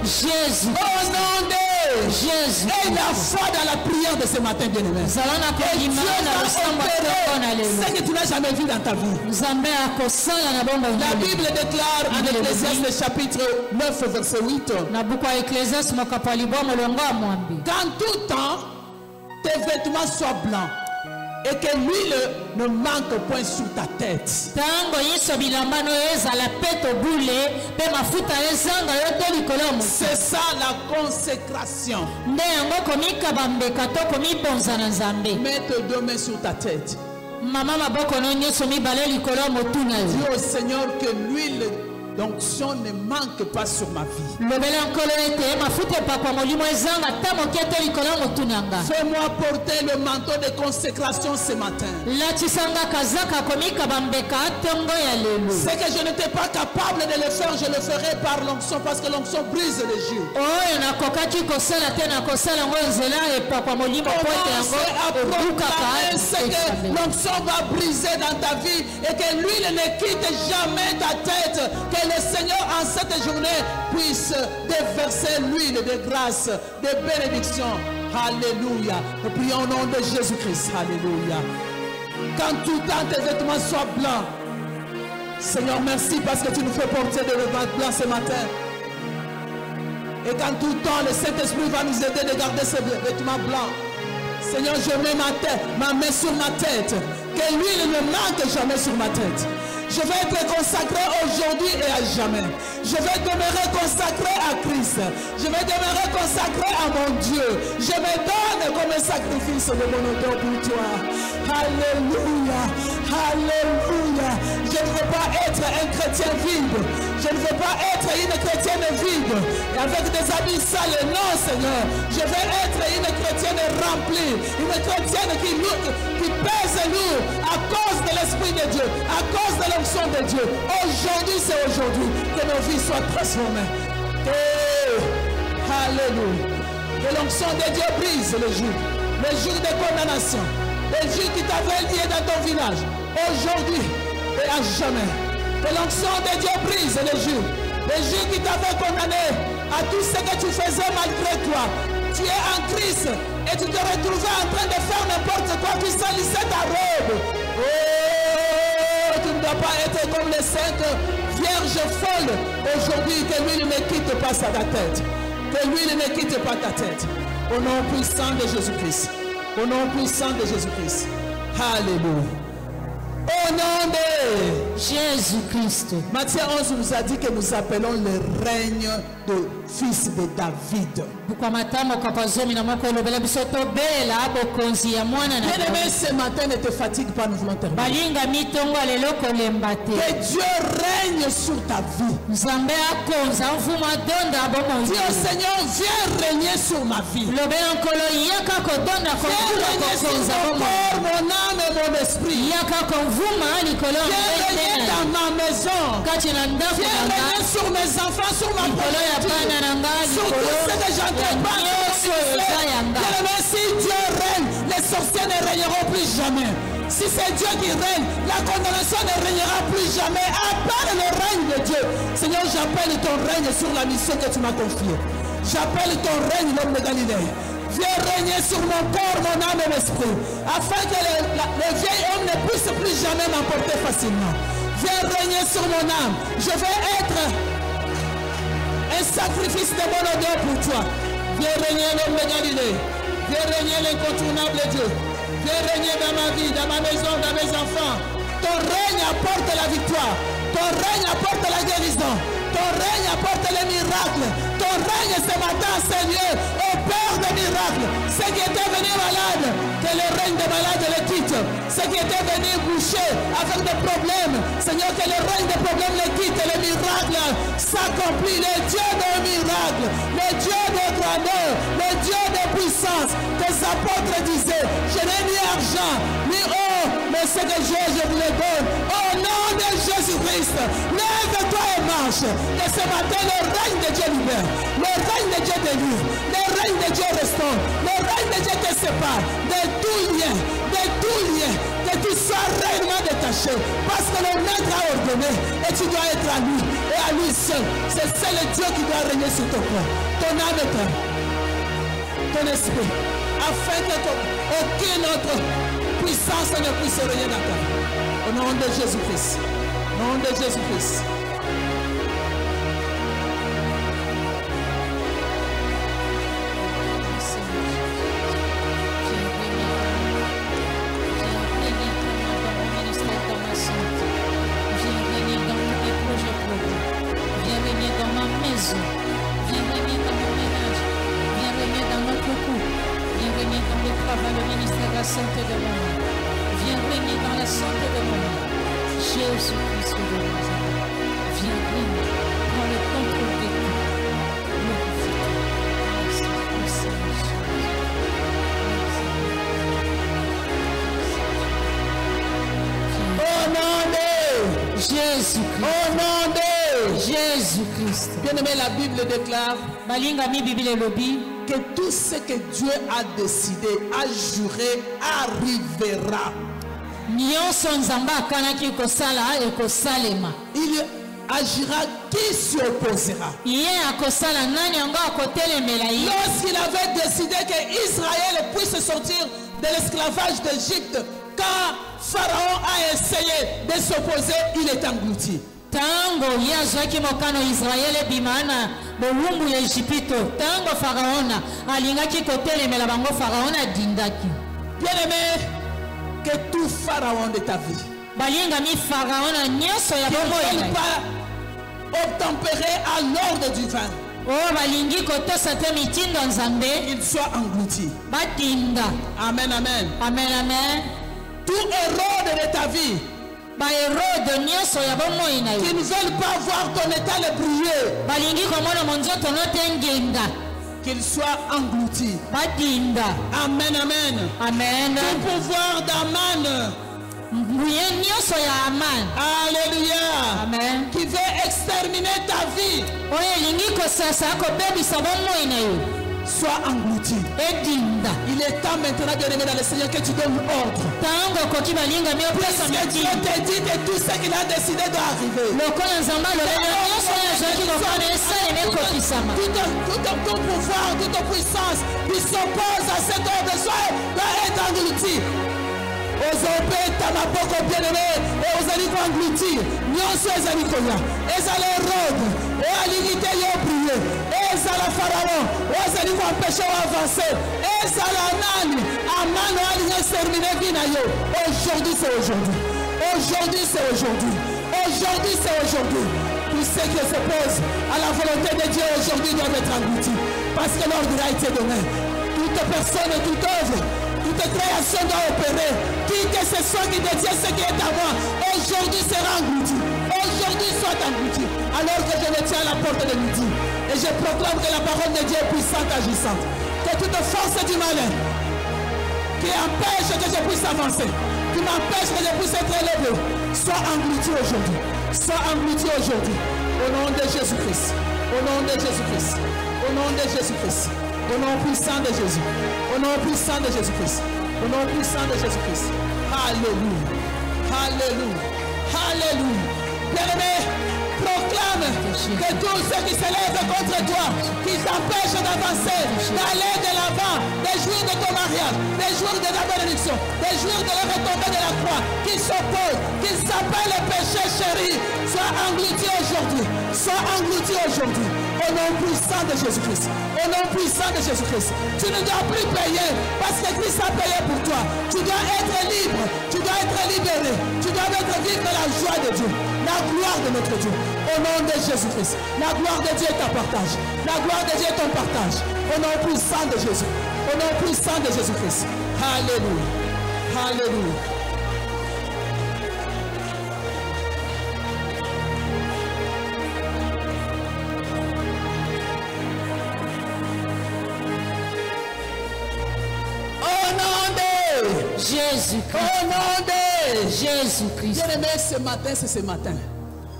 Jésus. Au nom de Jésus. Et la foi dans la prière de ce matin, bien-aimé. Et Dieu va opérer ce que tu n'as jamais vu dans ta vie. La Bible déclare en Ecclésiaste chapitre 9 verset 8. Qu'en tout temps, tes vêtements soient blancs. et que l'huile ne manque point sur ta tête. Tango yeso bilamba no ezala peto bule pe mafuta ezanga yo to likolo mu. C'est ça la consécration. Nde yango komika bambeka to komibonza na Nzambe. Mets tes deux mains sur ta tête. Mama maboko no nyoso mibale likolo motuna yo. Dis au Seigneur que l'huile d'onction ne manque pas sur ma vie. Lobela nkolo ete mafuta pa kwa molimo ezanga ta moketo likolo motunanga. Fais-moi porter le manteau de consécration ce matin. La tisanga kazaka komika bambeka tongo ya lelo. C'est que je n'étais pas capable de le faire, je le ferai par l'onction parce que l'onction brise les yeux. Oh na kokaki kosala te na kosala ngo nzela e pa kwa molimo po ete yango obukaka. C'est que l'onction va briser dans ta vie et que l'huile ne quitte jamais ta tête. Que le Seigneur en cette journée puisse déverser l'huile de grâce, de bénédiction. Alléluia. Nous prions au nom de Jésus-Christ. Alléluia. Quand tout temps tes vêtements soient blancs. Seigneur, merci parce que tu nous fais porter des vêtements blancs ce matin. Et quand tout temps le Saint-Esprit va nous aider de garder ces vêtements blancs. Seigneur, je mets ma main sur ma tête. Que l'huile ne manque jamais sur ma tête. Je vais être consacré aujourd'hui et à jamais. Je vais demeurer consacré à Christ. Je vais demeurer consacré à mon Dieu. Je me donne comme un sacrifice de mon odeur pour toi. Alléluia. Alléluia. Je ne veux pas être un chrétien vide. Je ne veux pas être une chrétienne vide. Avec des habits sales. Non, Seigneur. Je veux être une chrétienne remplie. Une chrétienne qui pèse lourd à cause de l'Esprit de Dieu. À cause de l'onction de Dieu. Aujourd'hui, c'est aujourd'hui que nos vies soient transformées. Alléluia. Que l'onction de Dieu brise le jour de condamnation. Les jours qui t'avaient lié dans ton village, aujourd'hui et à jamais. Que l'onction de Dieu brise les jours qui t'avaient condamné à tout ce que tu faisais malgré toi. Tu es en Christ et tu te retrouvais en train de faire n'importe quoi, tu salissais ta robe. Oh, tu ne dois pas être comme les 5 vierges folles. Aujourd'hui, que l'huile ne quitte pas ta tête. Que l'huile ne quitte pas ta tête. Au nom puissant de Jésus-Christ. Au nom puissant de Jésus-Christ. Alléluia. Au nom de Jésus-Christ. Matthieu 11 nous a dit que nous appelons le règne de fils de David. Bien-aimé, ce matin ne te fatigue pas, nous voulons terminer. Que Dieu règne sur ta vie. Dis au Seigneur, viens régner sur ma vie. Viens régner sur mon corps, mon âme et mon esprit. Viens régner dans ma maison. Viens régner sur mes enfants, sur ma propriété. Sur tout ce que j'entreprends. Si Dieu règne, les sorciers ne régneront plus jamais. Si c'est Dieu qui règne, la condamnation ne régnera plus jamais. Appelle le règne de Dieu. Seigneur, j'appelle ton règne sur la mission que tu m'as confiée. J'appelle ton règne, l'homme de Galilée. Viens régner sur mon corps, mon âme et l'esprit, afin que le vieil homme ne puisse plus jamais m'emporter facilement. Viens régner sur mon âme. Je vais être un sacrifice de mon odeur pour toi. Viens régner l'homme de Galilée. Viens régner l'incontournable Dieu. Viens régner dans ma vie, dans ma maison, dans mes enfants. Ton règne apporte la victoire. Ton règne apporte la guérison. Ton règne apporte les miracles. Ton règne ce matin, Seigneur, opère des miracles. Ceux qui étaient venus malades, que le règne des malades les quitte. Ceux qui étaient venus boucher avec des problèmes, Seigneur, que le règne des problèmes les quitte. Les miracles s'accomplissent. Le Dieu des miracles, le Dieu de grandeur, le Dieu de puissance. Tes apôtres disaient, je n'ai ni argent, ni or, mais ce que j'ai, je vous le donne. Au nom de Jésus-Christ, lève-toi et marche. Et ce matin, le règne de Dieu libère. Le règne de Dieu délivre. Le règne de Dieu restaure. Le règne de Dieu te sépare de tout lien. De tout lien. Que tu sois réellement détaché. Parce que le maître a ordonné. Et tu dois être à lui. Et à lui seul. C'est le Dieu qui doit régner sur ton corps. Ton âme et ton esprit. Afin que aucune autre puissance ne puisse régner dans ta vie. Au nom de Jésus-Christ. Au nom de Jésus-Christ. Jésus. Viens régner dans nos ménages. Viens régner dans notre couple. Viens régner dans le travail, le ministère de la santé de l'homme. Viens régner dans la santé de l'homme. Jésus-Christ de Nazareth. Viens régner. Prends le contrôle de tout. Glorifie-toi. Merci, Jésus. Au nom de Jésus-Christ. Au nom de Jésus-Christ. Bien-aimé, la Bible déclare Balinga mi Bible lobi. que tout ce que Dieu a décidé, a juré, arrivera. Nyonso nzambe akanaki kosala ekosalema. Il agira qui s'y opposera. Ye akosala nani yango akotelemela ye. Lorsqu'il avait décidé que Israël puisse sortir de l'esclavage d'Égypte, quand Pharaon a essayé de s'opposer, il est englouti. Tango ye azwaki mokano Israele ebima na bowumbu ya Ejipito. Tango Faraona alingaki kotelemela bango, Faraona adindaki. Bien-aimé, que tout Pharaon de ta vie, Balinga mi Faraona nyonso ya qui ne bomoi veulent na ye. pas obtempérer à l'ordre divin, Oyo balingi kotosa te mitindo nzambe il soit englouti. badinda. Amen, amen. Amen, amen. Tout Hérode de ta vie, Baherode nyonso ya bomoi na qui yo ne veulent pas voir ton état le briller, balingi komona monzoto no te ngenda qu'il soit englouti. badinda. Amen, amen. Amen. Tout pouvoir d'Aman, Nguye nyonso ya Aman. alléluia, Amen. qui veut exterminer ta vie, Oyo elingi kosasa akobebisa bomoi na yo soit englouti. edinda. Il est temps maintenant, bien-aimé dans le Seigneur, que tu donnes ordre. Tango koki balinga mi opesa Puisque Dieu mitindo. te dit que tout ce qu'il a décidé doit arriver. Lokola nzambe alobela nyonso oyo azwaki kokana esalema ekokisama. Tout pouvoir, toute puissance qui s'oppose à cet ordre doit être englouti. Ozobeta maboko bien-aimé, et ozali engloutir. Nyonso ezali koya. Ezali Hérode, et alinité yo briller. Ezala Pharaon, ozali empêcher ou avancer. Ezala nani, Aman o alinga terminer vina yo. Aujourd'hui c'est aujourd'hui. Aujourd'hui c'est aujourd'hui. Aujourd'hui c'est aujourd'hui. Tout ce qui s'oppose à la volonté de Dieu aujourd'hui doit être englouti. Parce que l'ordre a été donné. Toute personne et toute œuvre, toute création doit opérer. Qui que ce soit qui détient ce qui est à moi, aujourd'hui sera englouti. Aujourd'hui soit englouti. Alors que je me tiens à la porte de midi. Et je proclame que la parole de Dieu est puissante, agissante. Que toute force du malin qui empêche que je puisse avancer, qui m'empêche que je puisse être élevé, soit englouti aujourd'hui. Soit englouti aujourd'hui. Au nom de Jésus-Christ. Au nom de Jésus-Christ. Au nom de Jésus-Christ. Au nom puissant de Jésus. Au nom puissant de Jésus-Christ. Au nom puissant de Jésus-Christ. Alléluia. Alléluia. Alléluia. Bien-aimé, proclame que tous ceux qui s'élèvent contre toi, qui t'empêchent d'avancer, d'aller de l'avant, des jours de ton mariage, des jours de ta bénédiction, des jours de la retombée de la croix, qui s'opposent, qui s'appellent le péché chéri, sois englouti aujourd'hui. Sois englouti aujourd'hui. Au nom puissant de Jésus-Christ. Au nom puissant de Jésus-Christ. Tu ne dois plus payer parce que Christ a payé pour toi. Tu dois être libre. Tu dois être libéré. Tu dois être vivre la joie de Dieu. La gloire de notre Dieu. Au nom de Jésus-Christ. La gloire de Dieu est ton partage. La gloire de Dieu est ton partage. Au nom puissant de Jésus. Au nom puissant de Jésus-Christ. Alléluia. Alléluia. Jésus-Christ. Au nom de Jésus-Christ. Bien-aimé, ce matin, c'est ce matin.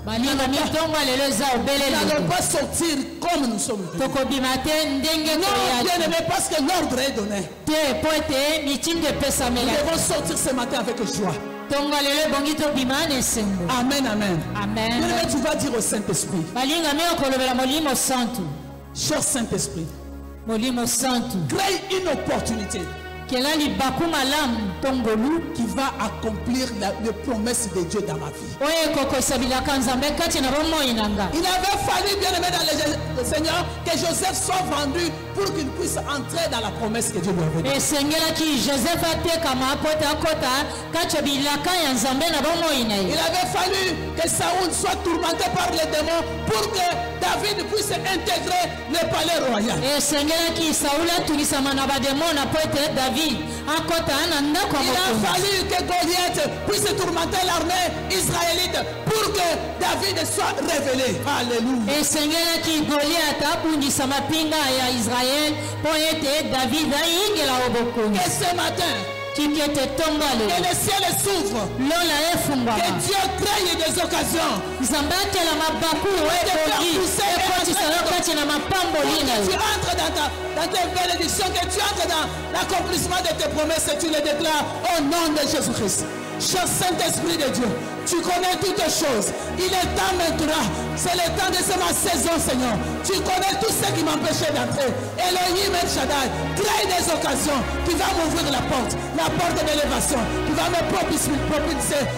Balinga mitongo lelo eza Nous obelele. n'allons pas sortir comme nous sommes venus. Tokobima te ndenge Non, toyaki. bien-aimé, parce que l'ordre est donné. Te po ete mitindo Nous epesamela. devons sortir ce matin avec joie. Tongo lelo ebongi tobima na esengo. Amen, amen. Amen. Bien-aimé, tu vas dire au Saint-Esprit, Balinga mi okolobela molimo santu. cher Saint-Esprit, Molimo santu. crée une opportunité qui va accomplir les promesses de Dieu dans ma vie. Il avait fallu, bien aimé dans le Seigneur, que Joseph soit vendu pour qu'il puisse entrer dans la promesse que Dieu lui avait donnée. Il avait fallu que Saoul soit tourmenté par les démons pour que David puisse intégrer le palais royal. Il a fallu que Goliath puisse tourmenter l'armée israélite pour que David soit révélé. Alléluia. Et ce matin, que le ciel s'ouvre, que Dieu crée des occasions, que tu entres dans tes bénédictions, que tu entres dans l'accomplissement de tes promesses et tu les déclares au nom de Jésus-Christ. Cher Saint-Esprit de Dieu, tu connais toutes choses. Il est temps maintenant. C'est le temps de ma saison, Seigneur. Tu connais tout ce qui m'empêchait d'entrer. Elohim El Shaddai, crée des occasions. Tu vas m'ouvrir la porte d'élévation. Tu vas me propulser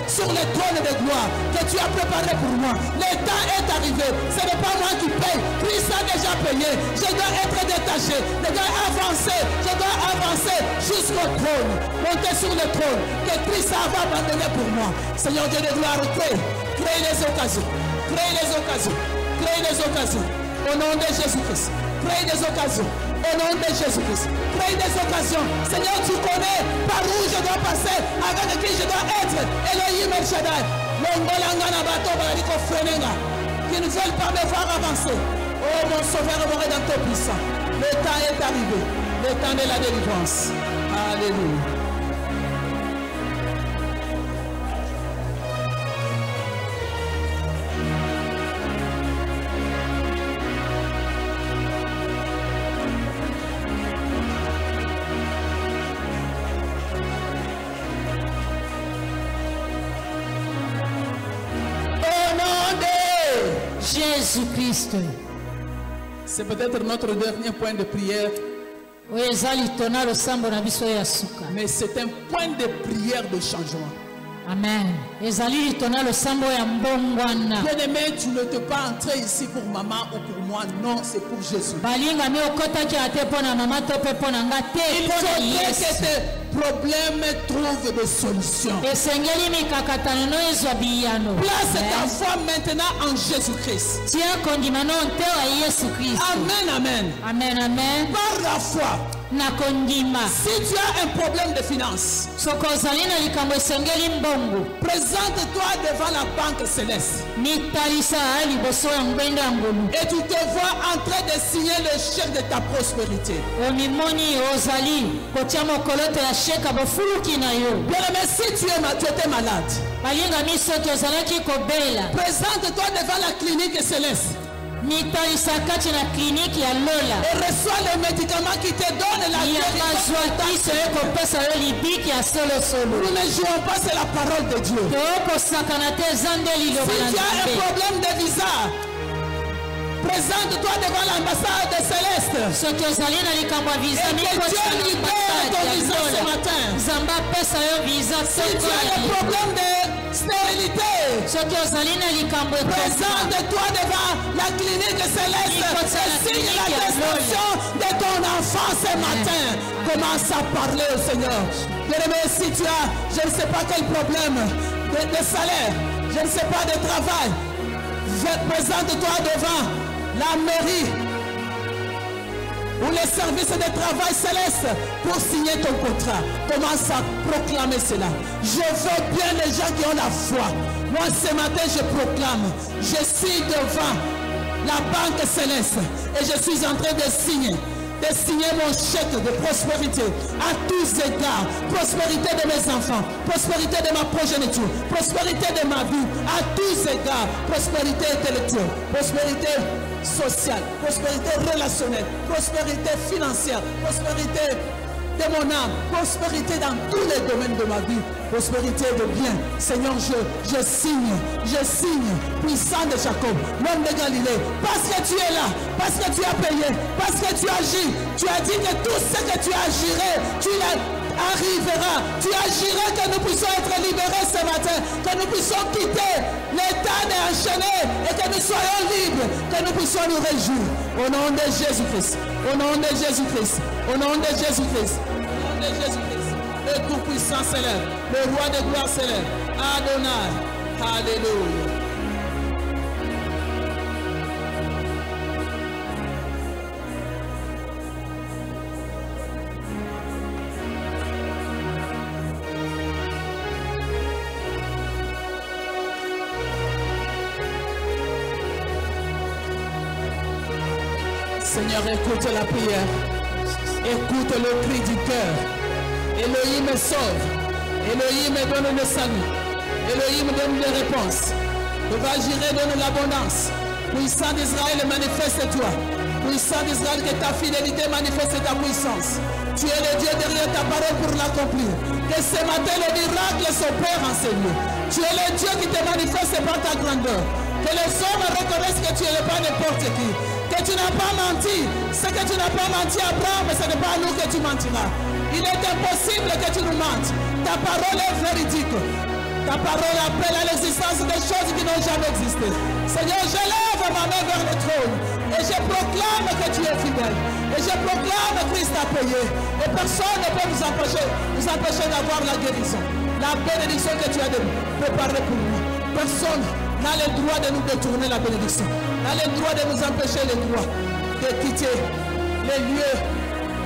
sur le trône de gloire que tu as préparé pour moi. Le temps est arrivé. Ce n'est pas moi qui paye. Christ a déjà payé. Je dois être détaché. Je dois avancer. Je dois avancer jusqu'au trône. Monter sur le trône que Christ a abandonné pour moi. Seigneur Dieu de gloire, crée les occasions. Crée les occasions. Crée les occasions. Au nom de Jésus-Christ. Crée des occasions. Au nom de Jésus-Christ. Crée des occasions. Seigneur, tu connais par où je dois passer, avec qui je dois être. Elohim El Shaddai. Qui ne veulent pas me voir avancer. Oh mon sauveur et mon rédempteur puissant. Le temps est arrivé. Le temps de la délivrance. Alléluia. Jésus-Christ. C'est peut-être notre dernier point de prière. Mais c'est un point de prière de changement. Amen. Bien-aimé, tu ne t'es pas entré ici pour maman ou pour moi. Non, c'est pour Jésus. Il faudrait que tes problèmes trouvent des solutions. Place ta foi maintenant en Jésus-Christ. Amen, amen. Amen, amen. Par la foi. Si tu as un problème de finances, présente-toi devant la banque céleste. Et tu te vois en train de signer le chèque de ta prospérité. Bien-aimé, si tu étais malade, présente-toi devant la clinique céleste. Et reçois les médicaments qui te donnent la guérison. Nous ne jouons pas, c'est la parole de Dieu. Si tu as un problème de visa, présente-toi devant l'ambassade céleste. Et que Dieu libère ton visa ce matin. Si tu as un problème de stérilité, présente-toi devant la clinique céleste et signe la destruction de ton enfant ce matin. Commence à parler au Seigneur. Bien-aimé, si tu as, je ne sais pas quel problème de salaire, je ne sais pas de travail, présente-toi devant la mairie ou les services de travail céleste pour signer ton contrat. Commence à proclamer cela. Je veux bien les gens qui ont la foi. Moi ce matin je proclame, je suis devant la banque céleste et je suis en train de signer mon chèque de prospérité à tous égards. Prospérité de mes enfants, prospérité de ma progéniture, prospérité de ma vie à tous égards. Prospérité intellectuelle, prospérité sociale, prospérité relationnelle, prospérité financière, prospérité de mon âme, prospérité dans tous les domaines de ma vie, prospérité de bien. Seigneur, je signe, puissant de Jacob, l'homme de Galilée, parce que tu es là, parce que tu as payé, parce que tu agis. Tu as dit que tout ce que tu agirais, tu l'as arrivera. Tu agiras que nous puissions être libérés ce matin, que nous puissions quitter l'état enchaîné et que nous soyons libres, que nous puissions nous réjouir. Au nom de Jésus-Christ, au nom de Jésus-Christ, au nom de Jésus-Christ, au nom de Jésus-Christ. Le Tout-Puissant s'élève, le Roi de gloire s'élève. Adonai, alléluia. Seigneur, écoute la prière. Écoute le cri du cœur. Elohim sauve. Elohim donne le salut. Elohim donne les réponses. Jehovah Jireh donne l'abondance. Puissant d'Israël, manifeste-toi. Puissant d'Israël, que ta fidélité manifeste ta puissance. Tu es le Dieu derrière ta parole pour l'accomplir. Que ce matin, le miracle s'opère en ces lieux. Tu es le Dieu qui te manifeste par ta grandeur. Que les hommes reconnaissent que tu n'es pas n'importe qui. Que tu n'as pas menti. Ce que tu n'as pas menti à Abraham, ce n'est pas à nous que tu mentiras. Il est impossible que tu nous mentes. Ta parole est véridique. Ta parole appelle à l'existence des choses qui n'ont jamais existé. Seigneur, je lève ma main vers le trône et je proclame que tu es fidèle. Et je proclame que Christ a payé. Et personne ne peut nous empêcher d'avoir la guérison. La bénédiction que tu as préparée pour nous. Personne n'a le droit de nous détourner la bénédiction. N'a le droit de nous empêcher le droit de quitter les lieux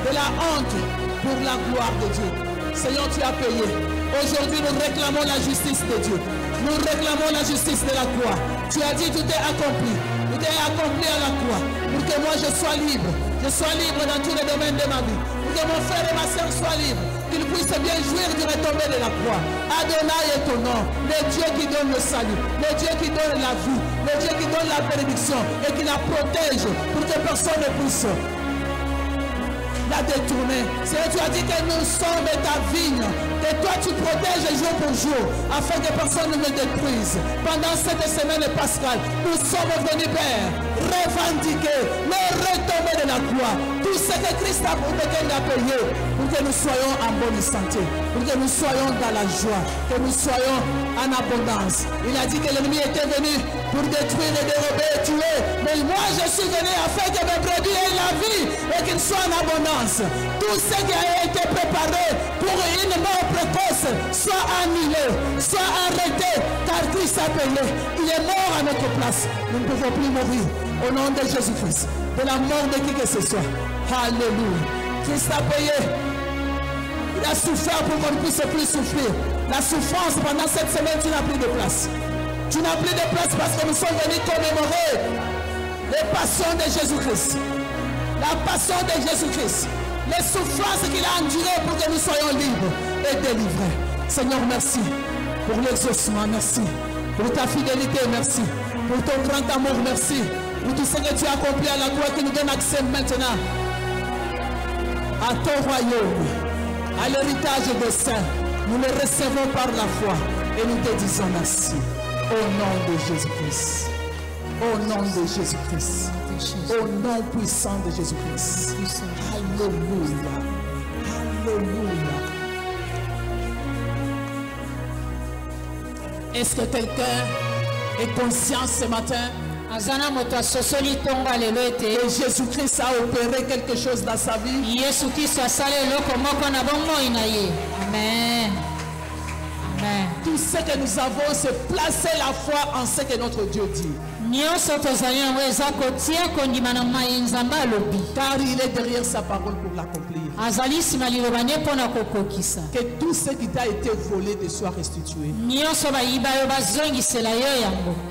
de la honte pour la gloire de Dieu. Seigneur, tu as payé. Aujourd'hui, nous réclamons la justice de Dieu. Nous réclamons la justice de la croix. Tu as dit, tout est accompli. Tout est accompli à la croix. Pour que moi, je sois libre. Je sois libre dans tous les domaines de ma vie. Pour que mon frère et ma soeur soient libres. Qu'ils puissent bien jouir du retombé de la croix. Adonai est ton nom. Le Dieu qui donne le salut. Le Dieu qui donne la vie. Le Dieu qui donne la bénédiction. Et qui la protège pour que personne ne puisse la détourner. Seigneur, tu as dit que nous sommes ta vigne, que toi tu protèges jour pour jour, afin que personne ne me détruise. Pendant cette semaine pascale, nous sommes venus, Père, revendiquer le retombé de la croix. Tout ce que Christ a payé, pour que nous soyons en bonne santé, pour que nous soyons dans la joie, que nous soyons en abondance. Il a dit que l'ennemi était venu pour détruire, dérober et tuer. Mais moi, je suis venu afin que mes brebis aient la vie et qu'ils soient en abondance. Tout ce qui a été préparé pour une mort précoce soit annulé, soit arrêté, car Christ a payé. Il est mort à notre place. Nous ne pouvons plus mourir. Au nom de Jésus-Christ, de la mort de qui que ce soit. Alléluia. Christ a payé. Il a souffert pour qu'on ne puisse plus souffrir. La souffrance pendant cette semaine, tu n'as plus de place. Tu n'as plus de place parce que nous sommes venus commémorer les passions de Jésus-Christ. La passion de Jésus-Christ. Les souffrances qu'il a endurées pour que nous soyons libres et délivrés. Seigneur, merci pour l'exaucement. Merci pour ta fidélité. Merci pour ton grand amour. Merci pour tout ce que tu as accompli à la croix qui nous donne accès maintenant à ton royaume, à l'héritage des saints. Nous le recevons par la foi et nous te disons merci. Au nom de Jésus-Christ. Au nom de Jésus-Christ. Au nom puissant de Jésus-Christ. Alléluia. Alléluia. Est-ce que quelqu'un est conscient ce matin que Jésus-Christ a opéré quelque chose dans sa vie? Amen. Amen. Tout ce que nous avons, c'est placer la foi en ce que notre Dieu dit. Car il est derrière sa parole pour l'accomplir. Que tout ce qui t'a été volé te soit restitué.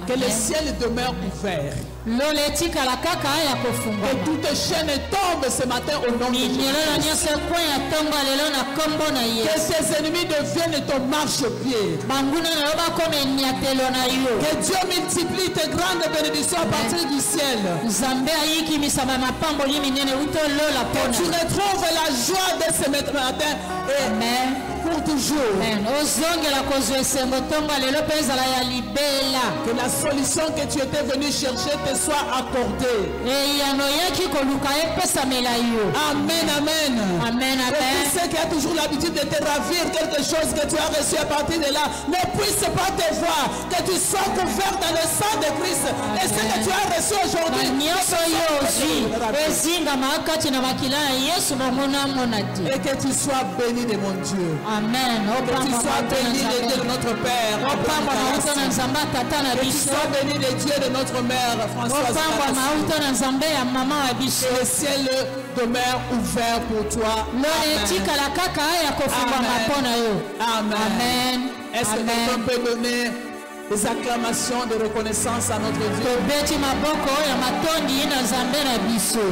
Que le ciel demeure ouvert. Que toute chaîne tombe ce matin au nom de Jésus. Que ses ennemis deviennent ton marchepied. Que Dieu multiplie tes grandes bénédictions à partir du ciel. Que tu retrouves la joie de ce matin et pour toujours. Amen. Ozongela kozwa esengo ntongo lelo mpe ezala ya libela. Que la solution que tu étais venu chercher te soit accordée. Eyano yaki koluka epesamela yo. Amen, amen. Amen, Que amen. tous ceux qui ont toujours l'habitude de te ravir quelque chose que tu as reçu à partir de là ne puissent pas te voir. Que tu sois couvert dans le sang de Christ. Et ce que tu as reçu aujourd'hui, Nyonso yo ozwi ezingama kati na makila ya Yesu bamona mona te. et que tu sois béni de mon Dieu. Amen. Que tu sois béni de Dieu de notre Père. Opamba mauta na nzambe tata na Que tu biso. sois béni de Dieu de notre mère Françoise. Opamba mauta na nzambe ya mama wa biso. Que le ciel demeure ouvert pour toi. Lone etikala kaka ya kofungwama mpona yo. Amen. Amen. Est-ce que quelqu'un peut donner des acclamations de reconnaissance à notre Dieu? Tobeti maboko ya matondi na nzambe na biso.